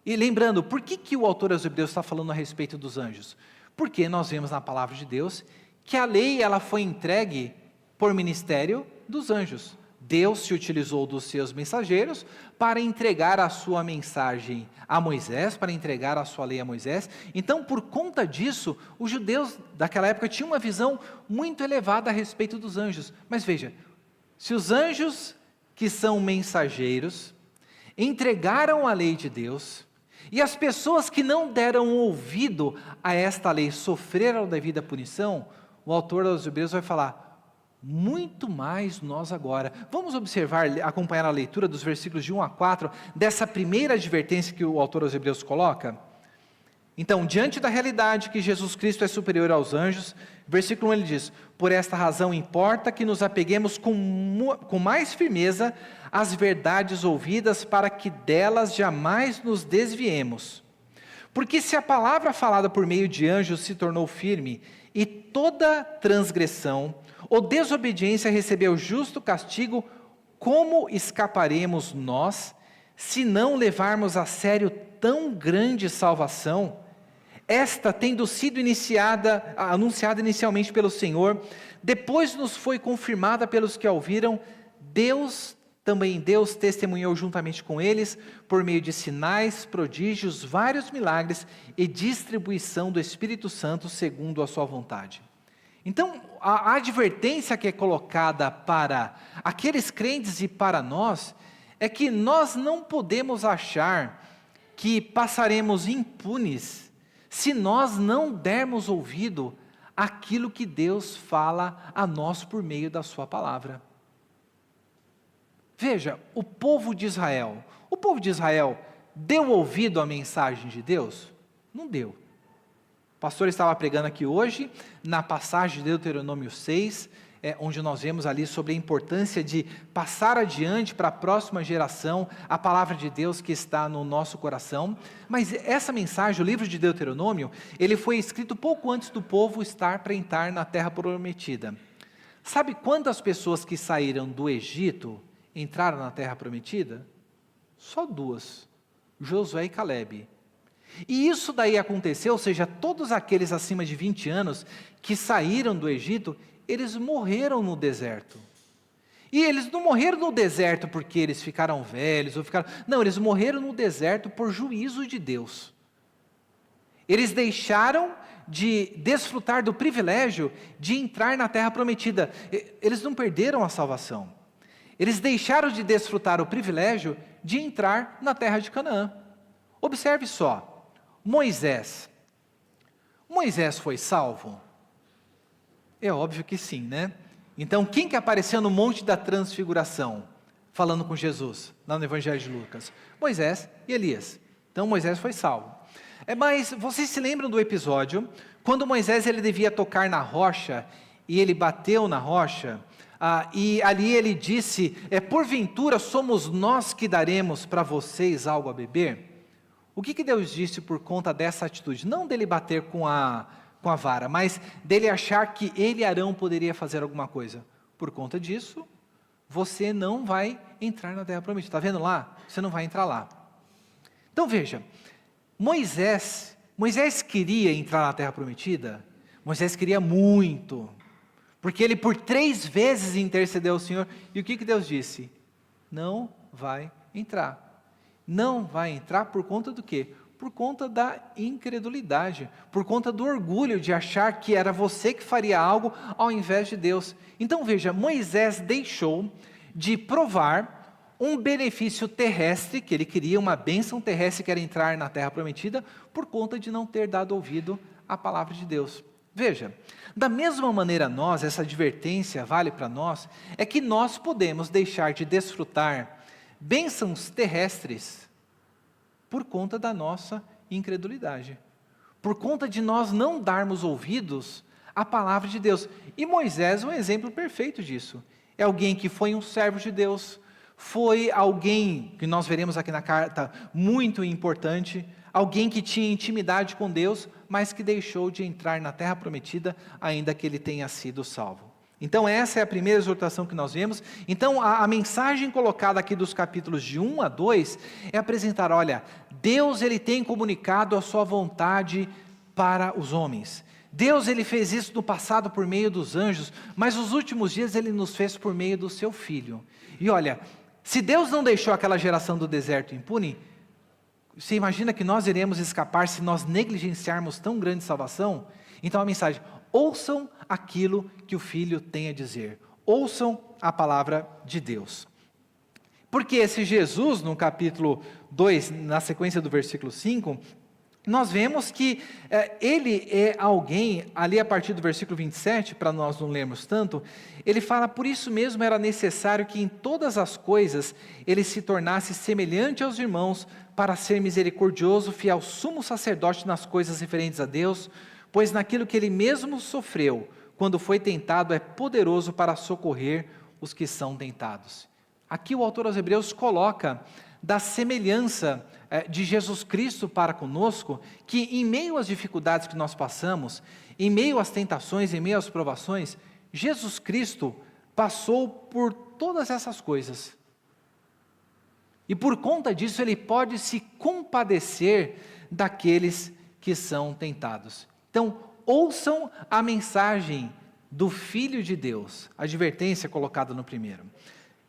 E lembrando, por que o autor aos Hebreus está falando a respeito dos anjos? Porque nós vemos na palavra de Deus que a lei ela foi entregue por ministério dos anjos. Deus se utilizou dos seus mensageiros para entregar a sua mensagem a Moisés, para entregar a sua lei a Moisés. Então, por conta disso, os judeus daquela época tinham uma visão muito elevada a respeito dos anjos. Mas veja, se os anjos que são mensageiros entregaram a lei de Deus, e as pessoas que não deram ouvido a esta lei sofreram devida punição, o autor aos Hebreus vai falar, muito mais nós agora. Vamos observar, acompanhar a leitura dos versículos de 1 a 4, dessa primeira advertência que o autor aos Hebreus coloca? Então, diante da realidade que Jesus Cristo é superior aos anjos, versículo 1 ele diz, por esta razão importa que nos apeguemos com mais firmeza às verdades ouvidas, para que delas jamais nos desviemos. Porque se a palavra falada por meio de anjos se tornou firme, e toda transgressão ou desobediência recebeu justo castigo, como escaparemos nós, se não levarmos a sério tão grande salvação? Esta tendo sido anunciada inicialmente pelo Senhor, depois nos foi confirmada pelos que a ouviram, Deus testemunhou juntamente com eles, por meio de sinais, prodígios, vários milagres e distribuição do Espírito Santo segundo a sua vontade. Então, a advertência que é colocada para aqueles crentes e para nós, é que nós não podemos achar que passaremos impunes, se nós não dermos ouvido àquilo que Deus fala a nós por meio da sua palavra. Veja, o povo de Israel deu ouvido à mensagem de Deus? Não deu. pastor estava pregando aqui hoje, na passagem de Deuteronômio 6, onde nós vemos ali sobre a importância de passar adiante para a próxima geração a palavra de Deus que está no nosso coração. Mas essa mensagem, o livro de Deuteronômio, ele foi escrito pouco antes do povo estar para entrar na terra prometida. Sabe quantas pessoas que saíram do Egito entraram na terra prometida? Só 2, Josué e Calebe. E isso daí aconteceu, ou seja, todos aqueles acima de 20 anos que saíram do Egito, eles morreram no deserto. E eles não morreram no deserto porque eles ficaram velhos, não, eles morreram no deserto por juízo de Deus. Eles deixaram de desfrutar do privilégio de entrar na terra prometida. Eles não perderam a salvação. Eles deixaram de desfrutar o privilégio de entrar na terra de Canaã. Observe só, Moisés foi salvo? É óbvio que sim, né? Então, quem que apareceu no Monte da Transfiguração, falando com Jesus, lá no Evangelho de Lucas? Moisés e Elias. Então, Moisés foi salvo. Mas vocês se lembram do episódio, quando Moisés ele devia tocar na rocha, e ele bateu na rocha, e ali ele disse, porventura somos nós que daremos para vocês algo a beber? O que Deus disse por conta dessa atitude? Não dele bater com a vara, mas dele achar que ele, Arão, poderia fazer alguma coisa. Por conta disso, você não vai entrar na terra prometida. Está vendo lá? Você não vai entrar lá. Então veja, Moisés queria entrar na terra prometida? Moisés queria muito, porque ele por 3 vezes intercedeu ao Senhor, e o que Deus disse? Não vai entrar. Não vai entrar por conta do quê? Por conta da incredulidade, por conta do orgulho de achar que era você que faria algo ao invés de Deus. Então veja, Moisés deixou de provar um benefício terrestre, que ele queria uma bênção terrestre, que era entrar na terra prometida, por conta de não ter dado ouvido à palavra de Deus. Veja, da mesma maneira essa advertência vale para nós, é que nós podemos deixar de desfrutar bênçãos terrestres por conta da nossa incredulidade, por conta de nós não darmos ouvidos à palavra de Deus. E Moisés é um exemplo perfeito disso. É alguém que foi um servo de Deus, foi alguém, que nós veremos aqui na carta, muito importante, alguém que tinha intimidade com Deus, mas que deixou de entrar na terra prometida, ainda que ele tenha sido salvo. Então essa é a primeira exortação que nós vemos. Então a mensagem colocada aqui dos capítulos de 1 a 2 é apresentar, olha, Deus ele tem comunicado a sua vontade para os homens. Deus ele fez isso no passado por meio dos anjos, mas nos últimos dias ele nos fez por meio do seu Filho. E olha, se Deus não deixou aquela geração do deserto impune, você imagina que nós iremos escapar se nós negligenciarmos tão grande salvação? Então a mensagem, ouçam aquilo que o Filho tem a dizer. Ouçam a palavra de Deus. Porque esse Jesus, no capítulo 2, na sequência do versículo 5, nós vemos que ele é alguém, ali a partir do versículo 27, para nós não lermos tanto, ele fala, por isso mesmo era necessário que em todas as coisas ele se tornasse semelhante aos irmãos, para ser misericordioso, fiel sumo sacerdote nas coisas referentes a Deus, pois naquilo que ele mesmo sofreu, quando foi tentado, é poderoso para socorrer os que são tentados. Aqui o autor aos Hebreus coloca da semelhança de Jesus Cristo para conosco, que em meio às dificuldades que nós passamos, em meio às tentações, em meio às provações, Jesus Cristo passou por todas essas coisas. E por conta disso ele pode se compadecer daqueles que são tentados. Então, ouçam a mensagem do Filho de Deus, a advertência colocada no primeiro.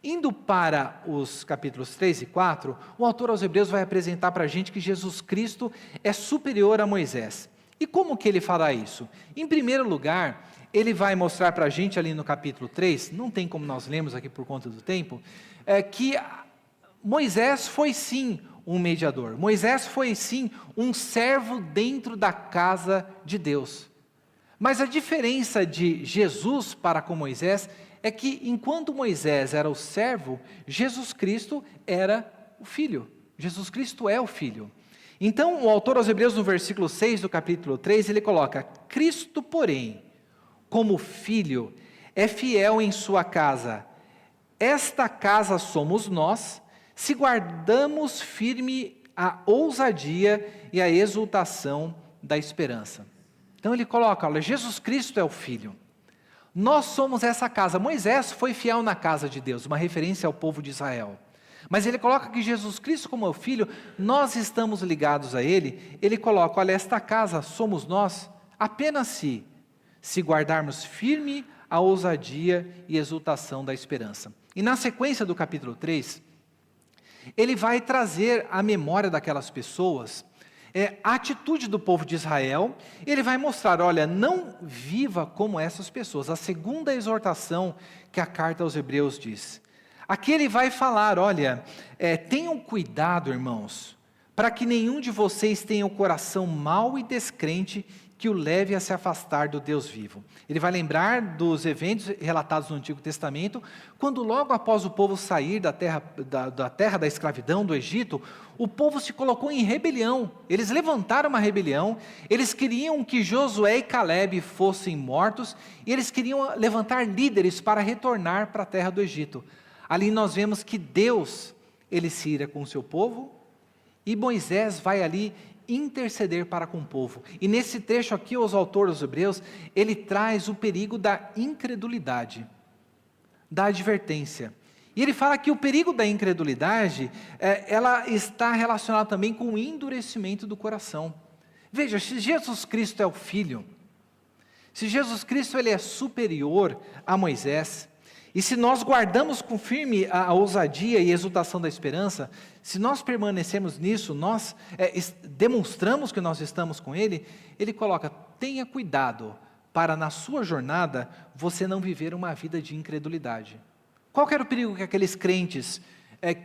Indo para os capítulos 3 e 4, o autor aos Hebreus vai apresentar para a gente que Jesus Cristo é superior a Moisés. E como que ele fará isso? Em primeiro lugar, ele vai mostrar para a gente ali no capítulo 3, não tem como nós lemos aqui por conta do tempo, que Moisés foi sim um mediador. Moisés foi sim um servo dentro da casa de Deus. Mas a diferença de Jesus para com Moisés é que enquanto Moisés era o servo, Jesus Cristo era o filho. Jesus Cristo é o filho. Então, o autor aos Hebreus, no versículo 6 do capítulo 3, ele coloca: Cristo, porém, como filho, é fiel em sua casa. Esta casa somos nós, se guardamos firme a ousadia e a exultação da esperança. Então ele coloca, olha, Jesus Cristo é o Filho. Nós somos essa casa. Moisés foi fiel na casa de Deus, uma referência ao povo de Israel. Mas ele coloca que Jesus Cristo como é o Filho, nós estamos ligados a Ele. Ele coloca, olha, esta casa somos nós, apenas se guardarmos firme a ousadia e exultação da esperança. E na sequência do capítulo 3, ele vai trazer à memória daquelas pessoas a atitude do povo de Israel. Ele vai mostrar, olha, não viva como essas pessoas. A segunda exortação que a carta aos Hebreus diz. Aqui ele vai falar, olha, tenham cuidado, irmãos, para que nenhum de vocês tenha o coração mau e descrente que o leve a se afastar do Deus vivo. Ele vai lembrar dos eventos relatados no Antigo Testamento, quando logo após o povo sair da terra da escravidão, do Egito, o povo se colocou em rebelião. Eles levantaram uma rebelião, eles queriam que Josué e Calebe fossem mortos, e eles queriam levantar líderes para retornar para a terra do Egito. Ali nós vemos que Deus, ele se ira com o seu povo, e Moisés vai ali interceder para com o povo. E nesse trecho aqui, os autores dos Hebreus, ele traz o perigo da incredulidade, da advertência. E ele fala que o perigo da incredulidade, ela está relacionada também com o endurecimento do coração. Veja, se Jesus Cristo é o Filho, se Jesus Cristo ele é superior a Moisés, e se nós guardamos com firme a ousadia e exultação da esperança, se nós permanecemos nisso, nós demonstramos que nós estamos com Ele, Ele coloca, tenha cuidado para na sua jornada você não viver uma vida de incredulidade. Qual que era o perigo que aqueles crentes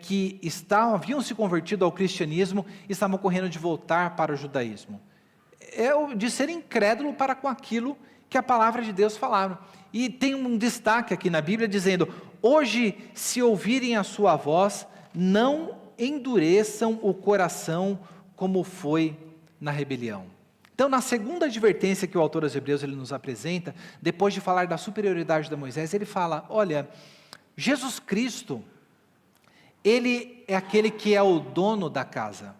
que haviam se convertido ao cristianismo estavam correndo de voltar para o judaísmo? É o de ser incrédulo para com aquilo que a palavra de Deus falava. E tem um destaque aqui na Bíblia dizendo, hoje se ouvirem a sua voz, não endureçam o coração como foi na rebelião. Então, na segunda advertência que o autor aos Hebreus ele nos apresenta, depois de falar da superioridade de Moisés, ele fala, olha, Jesus Cristo, ele é aquele que é o dono da casa.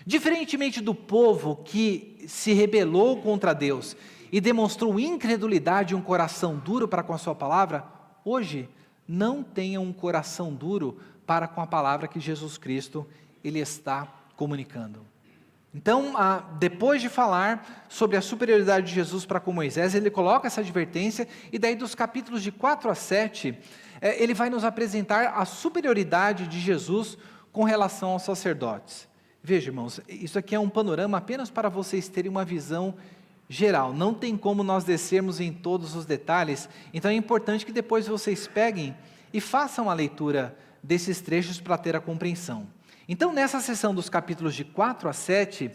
Diferentemente do povo que se rebelou contra Deus e demonstrou incredulidade e um coração duro para com a sua palavra, hoje não tenha um coração duro para com a palavra que Jesus Cristo ele está comunicando. Então, depois de falar sobre a superioridade de Jesus para com Moisés, ele coloca essa advertência, e daí dos capítulos de 4 a 7, ele vai nos apresentar a superioridade de Jesus com relação aos sacerdotes. Veja, irmãos, isso aqui é um panorama apenas para vocês terem uma visão geral, não tem como nós descermos em todos os detalhes, então é importante que depois vocês peguem e façam a leitura desses trechos para ter a compreensão. Então, nessa sessão dos capítulos de 4 a 7,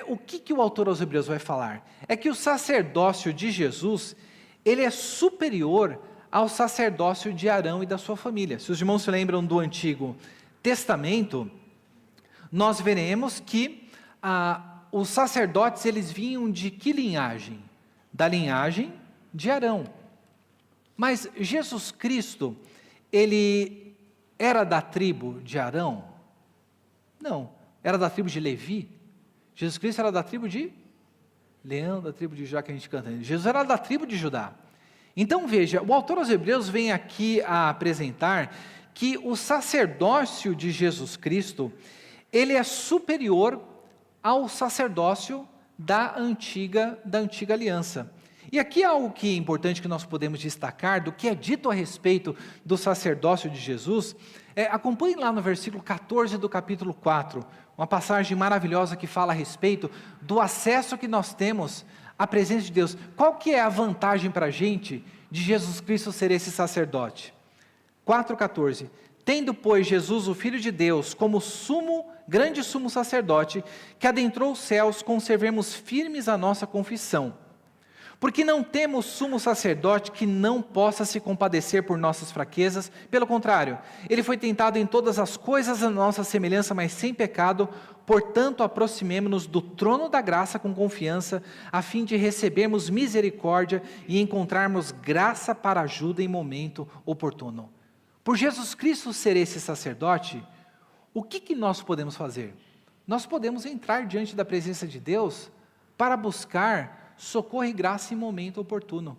o que o autor aos Hebreus vai falar? É que o sacerdócio de Jesus, ele é superior ao sacerdócio de Arão e da sua família. Se os irmãos se lembram do Antigo Testamento, nós veremos que os sacerdotes, eles vinham de que linhagem? Da linhagem de Arão. Mas Jesus Cristo, ele era da tribo de Arão? Não. Era da tribo de Levi? Jesus Cristo era da tribo de Leão, da tribo de Judá, que a gente canta. Jesus era da tribo de Judá. Então veja, o autor aos Hebreus vem aqui a apresentar que o sacerdócio de Jesus Cristo, ele é superior ao sacerdócio da antiga aliança. E aqui há algo que é importante que nós podemos destacar, do que é dito a respeito do sacerdócio de Jesus. Acompanhe lá no versículo 14 do capítulo 4, uma passagem maravilhosa que fala a respeito do acesso que nós temos à presença de Deus. Qual que é a vantagem para a gente de Jesus Cristo ser esse sacerdote? 4,14. Tendo, pois, Jesus, o Filho de Deus, como grande sumo sacerdote, que adentrou os céus, conservemos firmes a nossa confissão. Porque não temos sumo sacerdote que não possa se compadecer por nossas fraquezas. Pelo contrário, ele foi tentado em todas as coisas à nossa semelhança, mas sem pecado. Portanto, aproximemo-nos do trono da graça com confiança, a fim de recebermos misericórdia e encontrarmos graça para ajuda em momento oportuno. Por Jesus Cristo ser esse sacerdote, o que nós podemos fazer? Nós podemos entrar diante da presença de Deus para buscar socorro e graça em momento oportuno.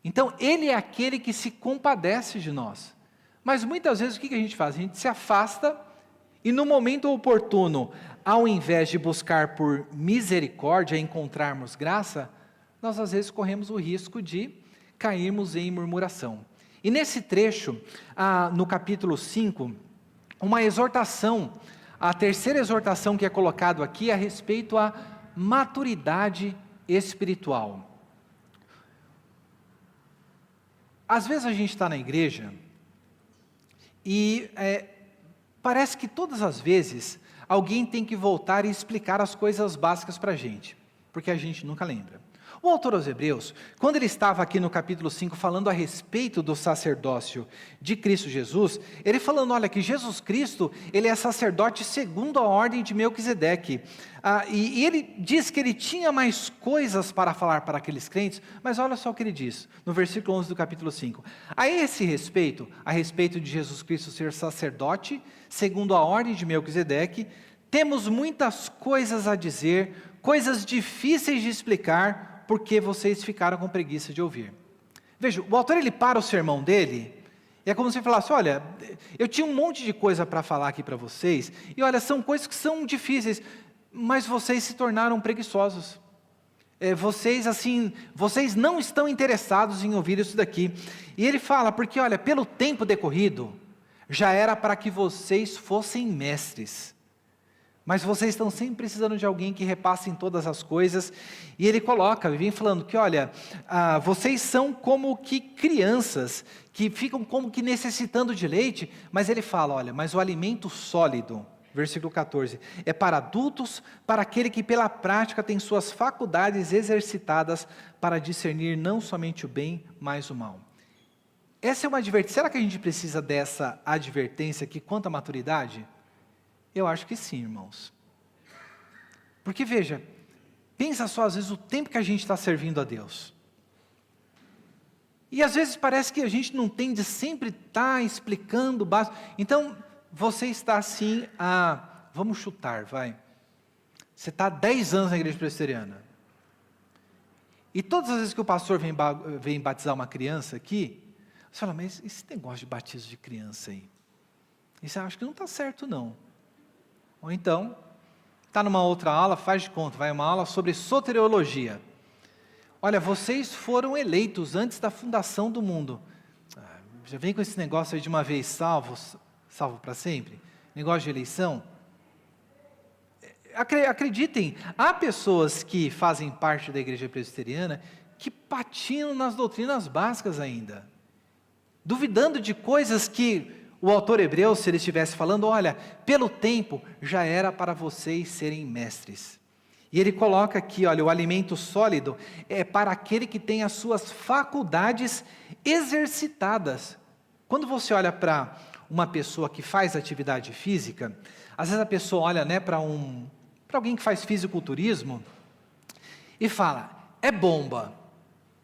Então, Ele é aquele que se compadece de nós. Mas muitas vezes o que a gente faz? A gente se afasta e no momento oportuno, ao invés de buscar por misericórdia, encontrarmos graça, nós às vezes corremos o risco de cairmos em murmuração. E nesse trecho, no capítulo 5, uma exortação, a terceira exortação que é colocado aqui é a respeito à maturidade espiritual. Às vezes a gente está na igreja e parece que todas as vezes alguém tem que voltar e explicar as coisas básicas para a gente, porque a gente nunca lembra. O autor aos Hebreus, quando ele estava aqui no capítulo 5 falando a respeito do sacerdócio de Cristo Jesus, ele falando, olha, que Jesus Cristo, ele é sacerdote segundo a ordem de Melquisedeque, e ele diz que ele tinha mais coisas para falar para aqueles crentes, mas olha só o que ele diz, no versículo 11 do capítulo 5, a esse respeito, a respeito de Jesus Cristo ser sacerdote, segundo a ordem de Melquisedeque, temos muitas coisas a dizer, coisas difíceis de explicar, porque vocês ficaram com preguiça de ouvir. Veja, o autor ele para o sermão dele, e é como se ele falasse, olha, eu tinha um monte de coisa para falar aqui para vocês, e olha, são coisas que são difíceis, mas vocês se tornaram preguiçosos. Vocês não estão interessados em ouvir isso daqui. E ele fala, porque olha, pelo tempo decorrido, já era para que vocês fossem mestres. Mas vocês estão sempre precisando de alguém que repasse em todas as coisas. E ele coloca, vem falando que, olha, vocês são como que crianças, que ficam como que necessitando de leite, mas ele fala, olha, mas o alimento sólido, versículo 14, é para adultos, para aquele que pela prática tem suas faculdades exercitadas para discernir não somente o bem, mas o mal. Essa é uma advertência. Será que a gente precisa dessa advertência aqui quanto à maturidade? Eu acho que sim, irmãos. Porque veja, pensa só às vezes o tempo que a gente está servindo a Deus. E às vezes parece que a gente não tem de sempre estar explicando o básico. Então, você está assim vamos chutar, vai. Você está há 10 anos na igreja presbiteriana. E todas as vezes que o pastor vem batizar uma criança aqui, você fala, mas esse negócio de batismo de criança aí, isso eu acho que não está certo não. Ou então, está numa outra aula, faz de conta, vai uma aula sobre soteriologia. Olha, vocês foram eleitos antes da fundação do mundo. Já vem com esse negócio aí de uma vez salvo para sempre? Negócio de eleição? Acreditem, há pessoas que fazem parte da igreja presbiteriana que patinam nas doutrinas básicas ainda. Duvidando de coisas que o autor hebreu, se ele estivesse falando, olha, pelo tempo já era para vocês serem mestres. E ele coloca aqui, olha, o alimento sólido é para aquele que tem as suas faculdades exercitadas. Quando você olha para uma pessoa que faz atividade física, às vezes a pessoa olha, né, para alguém que faz fisiculturismo e fala, é bomba,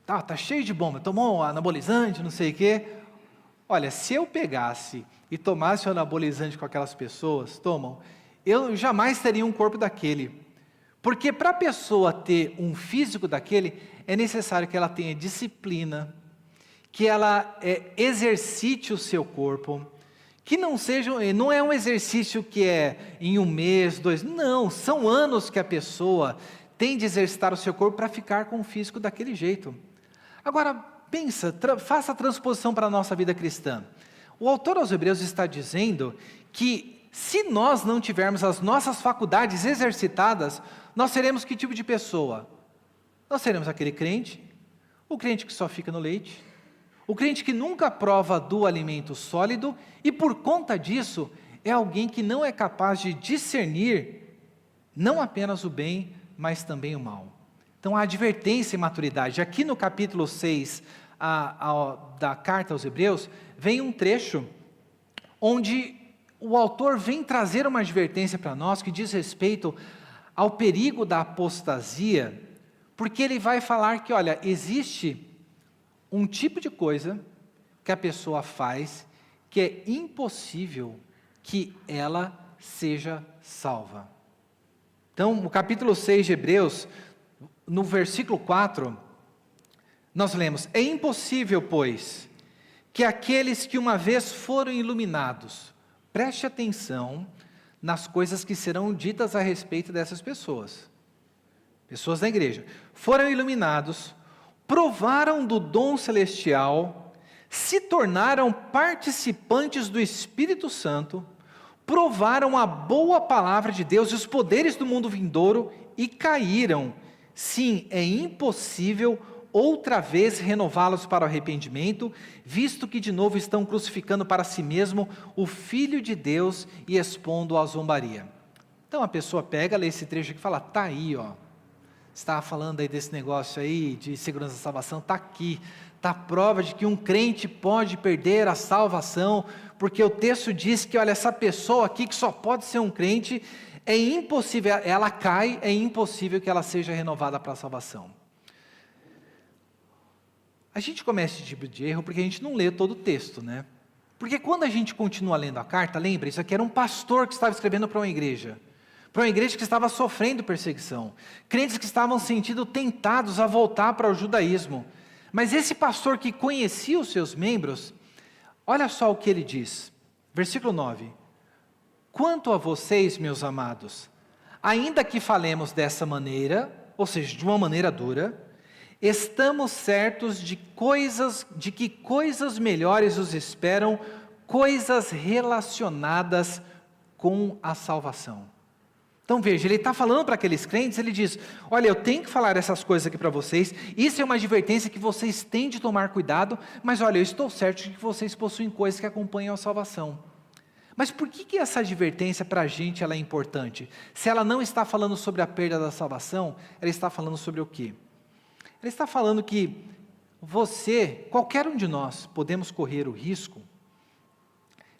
tá cheio de bomba, tomou um anabolizante, não sei o quê. Olha, se eu pegasse e tomasse o anabolizante com aquelas pessoas, eu jamais teria um corpo daquele. Porque para a pessoa ter um físico daquele, é necessário que ela tenha disciplina, que ela exercite o seu corpo, que não é um exercício que é em 1 mês, 2, não, são anos que a pessoa tem de exercitar o seu corpo para ficar com o físico daquele jeito. Agora, pensa, faça a transposição para a nossa vida cristã. O autor aos Hebreus está dizendo que se nós não tivermos as nossas faculdades exercitadas, nós seremos que tipo de pessoa? Nós seremos aquele crente, o crente que só fica no leite, o crente que nunca prova do alimento sólido e por conta disso é alguém que não é capaz de discernir não apenas o bem, mas também o mal. Então, a advertência e maturidade. Aqui no capítulo 6 da carta aos Hebreus, vem um trecho onde o autor vem trazer uma advertência para nós que diz respeito ao perigo da apostasia, porque ele vai falar que, olha, existe um tipo de coisa que a pessoa faz que é impossível que ela seja salva. Então, no capítulo 6 de Hebreus, no versículo 4, nós lemos: é impossível, pois, que aqueles que uma vez foram iluminados, preste atenção nas coisas que serão ditas a respeito dessas pessoas da igreja, foram iluminados, provaram do dom celestial, se tornaram participantes do Espírito Santo, provaram a boa palavra de Deus e os poderes do mundo vindouro e caíram. Sim, é impossível outra vez renová-los para o arrependimento, visto que de novo estão crucificando para si mesmo o Filho de Deus e expondo-o à zombaria. Então a pessoa pega, lê esse trecho aqui e fala: tá aí, ó. Estava falando aí desse negócio aí de segurança da salvação, está aqui, está a prova de que um crente pode perder a salvação, porque o texto diz que, olha, essa pessoa aqui que só pode ser um crente, é impossível, ela cai, é impossível que ela seja renovada para a salvação. A gente comete esse tipo de erro porque a gente não lê todo o texto, né? Porque quando a gente continua lendo a carta, lembra, isso aqui era um pastor que estava escrevendo para uma igreja que estava sofrendo perseguição, crentes que estavam sentindo tentados a voltar para o judaísmo, mas esse pastor que conhecia os seus membros, olha só o que ele diz, versículo 9: quanto a vocês, meus amados, ainda que falemos dessa maneira, ou seja, de uma maneira dura, estamos certos de que coisas melhores os esperam, coisas relacionadas com a salvação. Então veja, ele está falando para aqueles crentes, ele diz: olha, eu tenho que falar essas coisas aqui para vocês, isso é uma advertência que vocês têm de tomar cuidado, mas olha, eu estou certo de que vocês possuem coisas que acompanham a salvação. Mas por que essa advertência para a gente ela é importante? Se ela não está falando sobre a perda da salvação, ela está falando sobre o quê? Ela está falando que você, qualquer um de nós, podemos correr o risco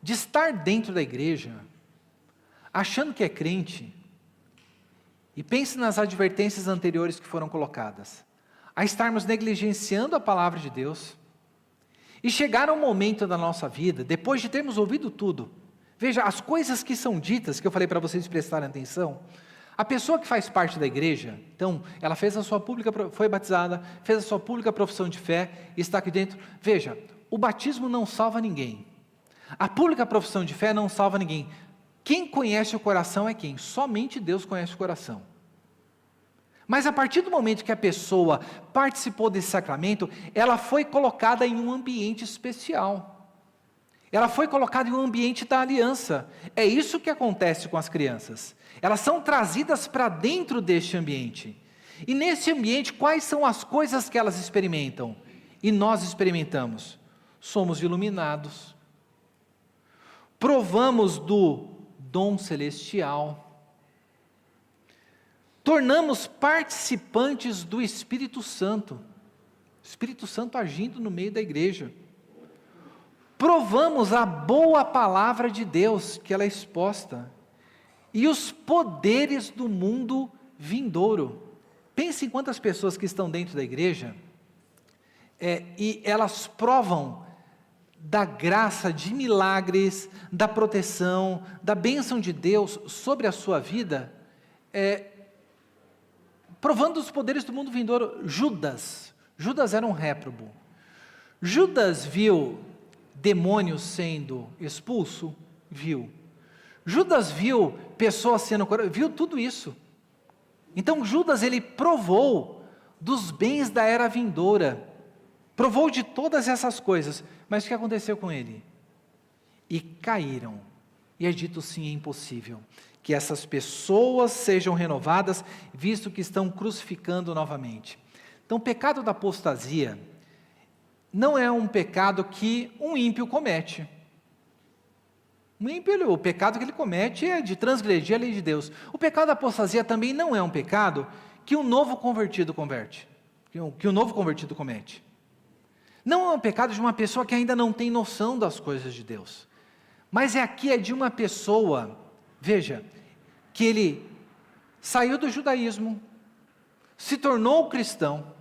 de estar dentro da igreja, achando que é crente. E pense nas advertências anteriores que foram colocadas, a estarmos negligenciando a palavra de Deus, e chegar um momento da nossa vida, depois de termos ouvido tudo, veja, as coisas que são ditas, que eu falei para vocês prestarem atenção, a pessoa que faz parte da igreja, então, ela fez a sua pública, foi batizada, fez a sua pública profissão de fé, está aqui dentro, veja, o batismo não salva ninguém, a pública profissão de fé não salva ninguém. Quem conhece o coração é quem? Somente Deus conhece o coração. Mas a partir do momento que a pessoa participou desse sacramento, ela foi colocada em um ambiente especial. Ela foi colocada em um ambiente da aliança. É isso que acontece com as crianças. Elas são trazidas para dentro deste ambiente. E nesse ambiente, quais são as coisas que elas experimentam? E nós experimentamos. Somos iluminados. Provamos do dom celestial, tornamos participantes do Espírito Santo agindo no meio da igreja, provamos a boa palavra de Deus, que ela é exposta, e os poderes do mundo vindouro. Pense em quantas pessoas que estão dentro da igreja, e elas provam da graça, de milagres, da proteção, da bênção de Deus sobre a sua vida, provando os poderes do mundo vindouro. Judas era um réprobo. Judas viu demônios sendo expulso? Viu. Judas viu pessoas sendo curadas? Viu tudo isso. Então Judas, ele provou dos bens da era vindoura, provou de todas essas coisas, mas o que aconteceu com ele? E caíram, e é dito sim, é impossível, que essas pessoas sejam renovadas, visto que estão crucificando novamente. Então o pecado da apostasia, não é um pecado que um ímpio comete. Um ímpio, o pecado que ele comete é de transgredir a lei de Deus. O pecado da apostasia também não é um pecado que o novo convertido comete. Não é um pecado de uma pessoa que ainda não tem noção das coisas de Deus, mas é de uma pessoa, veja, que ele saiu do judaísmo, se tornou cristão,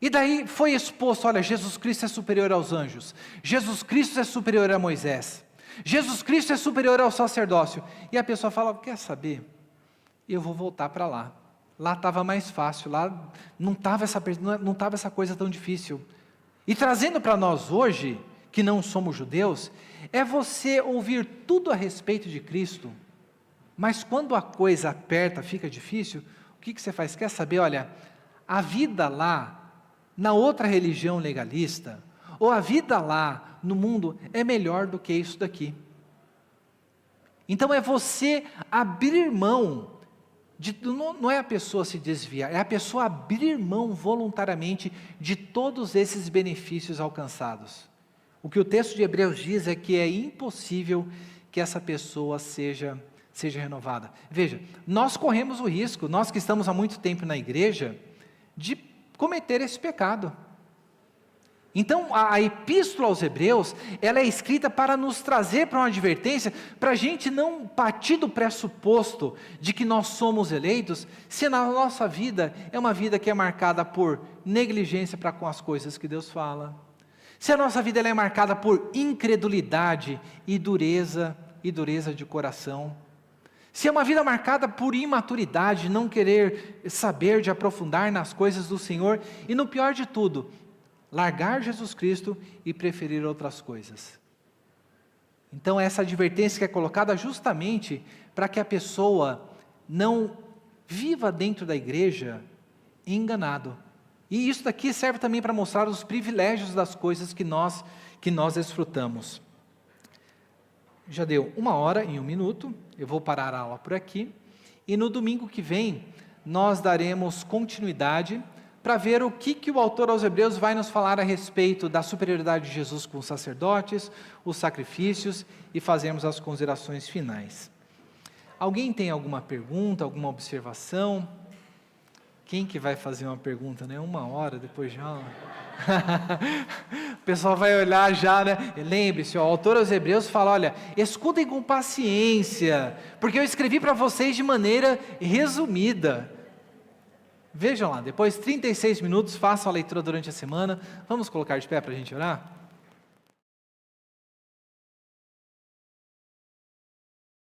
e daí foi exposto, olha, Jesus Cristo é superior aos anjos, Jesus Cristo é superior a Moisés, Jesus Cristo é superior ao sacerdócio, e a pessoa fala, quer saber, eu vou voltar para lá estava mais fácil, lá não estava essa coisa tão difícil. E trazendo para nós hoje, que não somos judeus, é você ouvir tudo a respeito de Cristo, mas quando a coisa aperta, fica difícil, o que você faz? Quer saber, olha, a vida lá, na outra religião legalista, ou a vida lá no mundo é melhor do que isso daqui. Então é você abrir mão, não é a pessoa se desviar, é a pessoa abrir mão voluntariamente de todos esses benefícios alcançados. O que o texto de Hebreus diz é que é impossível que essa pessoa seja renovada. Veja, nós corremos o risco, nós que estamos há muito tempo na igreja, de cometer esse pecado. Então, a epístola aos Hebreus, ela é escrita para nos trazer para uma advertência, para a gente não partir do pressuposto de que nós somos eleitos, se na nossa vida é uma vida que é marcada por negligência para com as coisas que Deus fala, se a nossa vida ela é marcada por incredulidade e dureza de coração, se é uma vida marcada por imaturidade, não querer saber de aprofundar nas coisas do Senhor, e no pior de tudo, largar Jesus Cristo e preferir outras coisas. Então essa advertência que é colocada justamente para que a pessoa não viva dentro da igreja enganado. E isso daqui serve também para mostrar os privilégios das coisas que nós desfrutamos. Já deu 1h01, eu vou parar a aula por aqui, e no domingo que vem nós daremos continuidade para ver o que o autor aos Hebreus vai nos falar a respeito da superioridade de Jesus com os sacerdotes, os sacrifícios, e fazermos as considerações finais. Alguém tem alguma pergunta, alguma observação? Quem que vai fazer uma pergunta, né? 1h, depois já... O pessoal vai olhar já, né? Lembre-se, o autor aos Hebreus fala, olha, escutem com paciência, porque eu escrevi para vocês de maneira resumida. Vejam lá, depois 36 minutos, façam a leitura durante a semana. Vamos colocar de pé para a gente orar?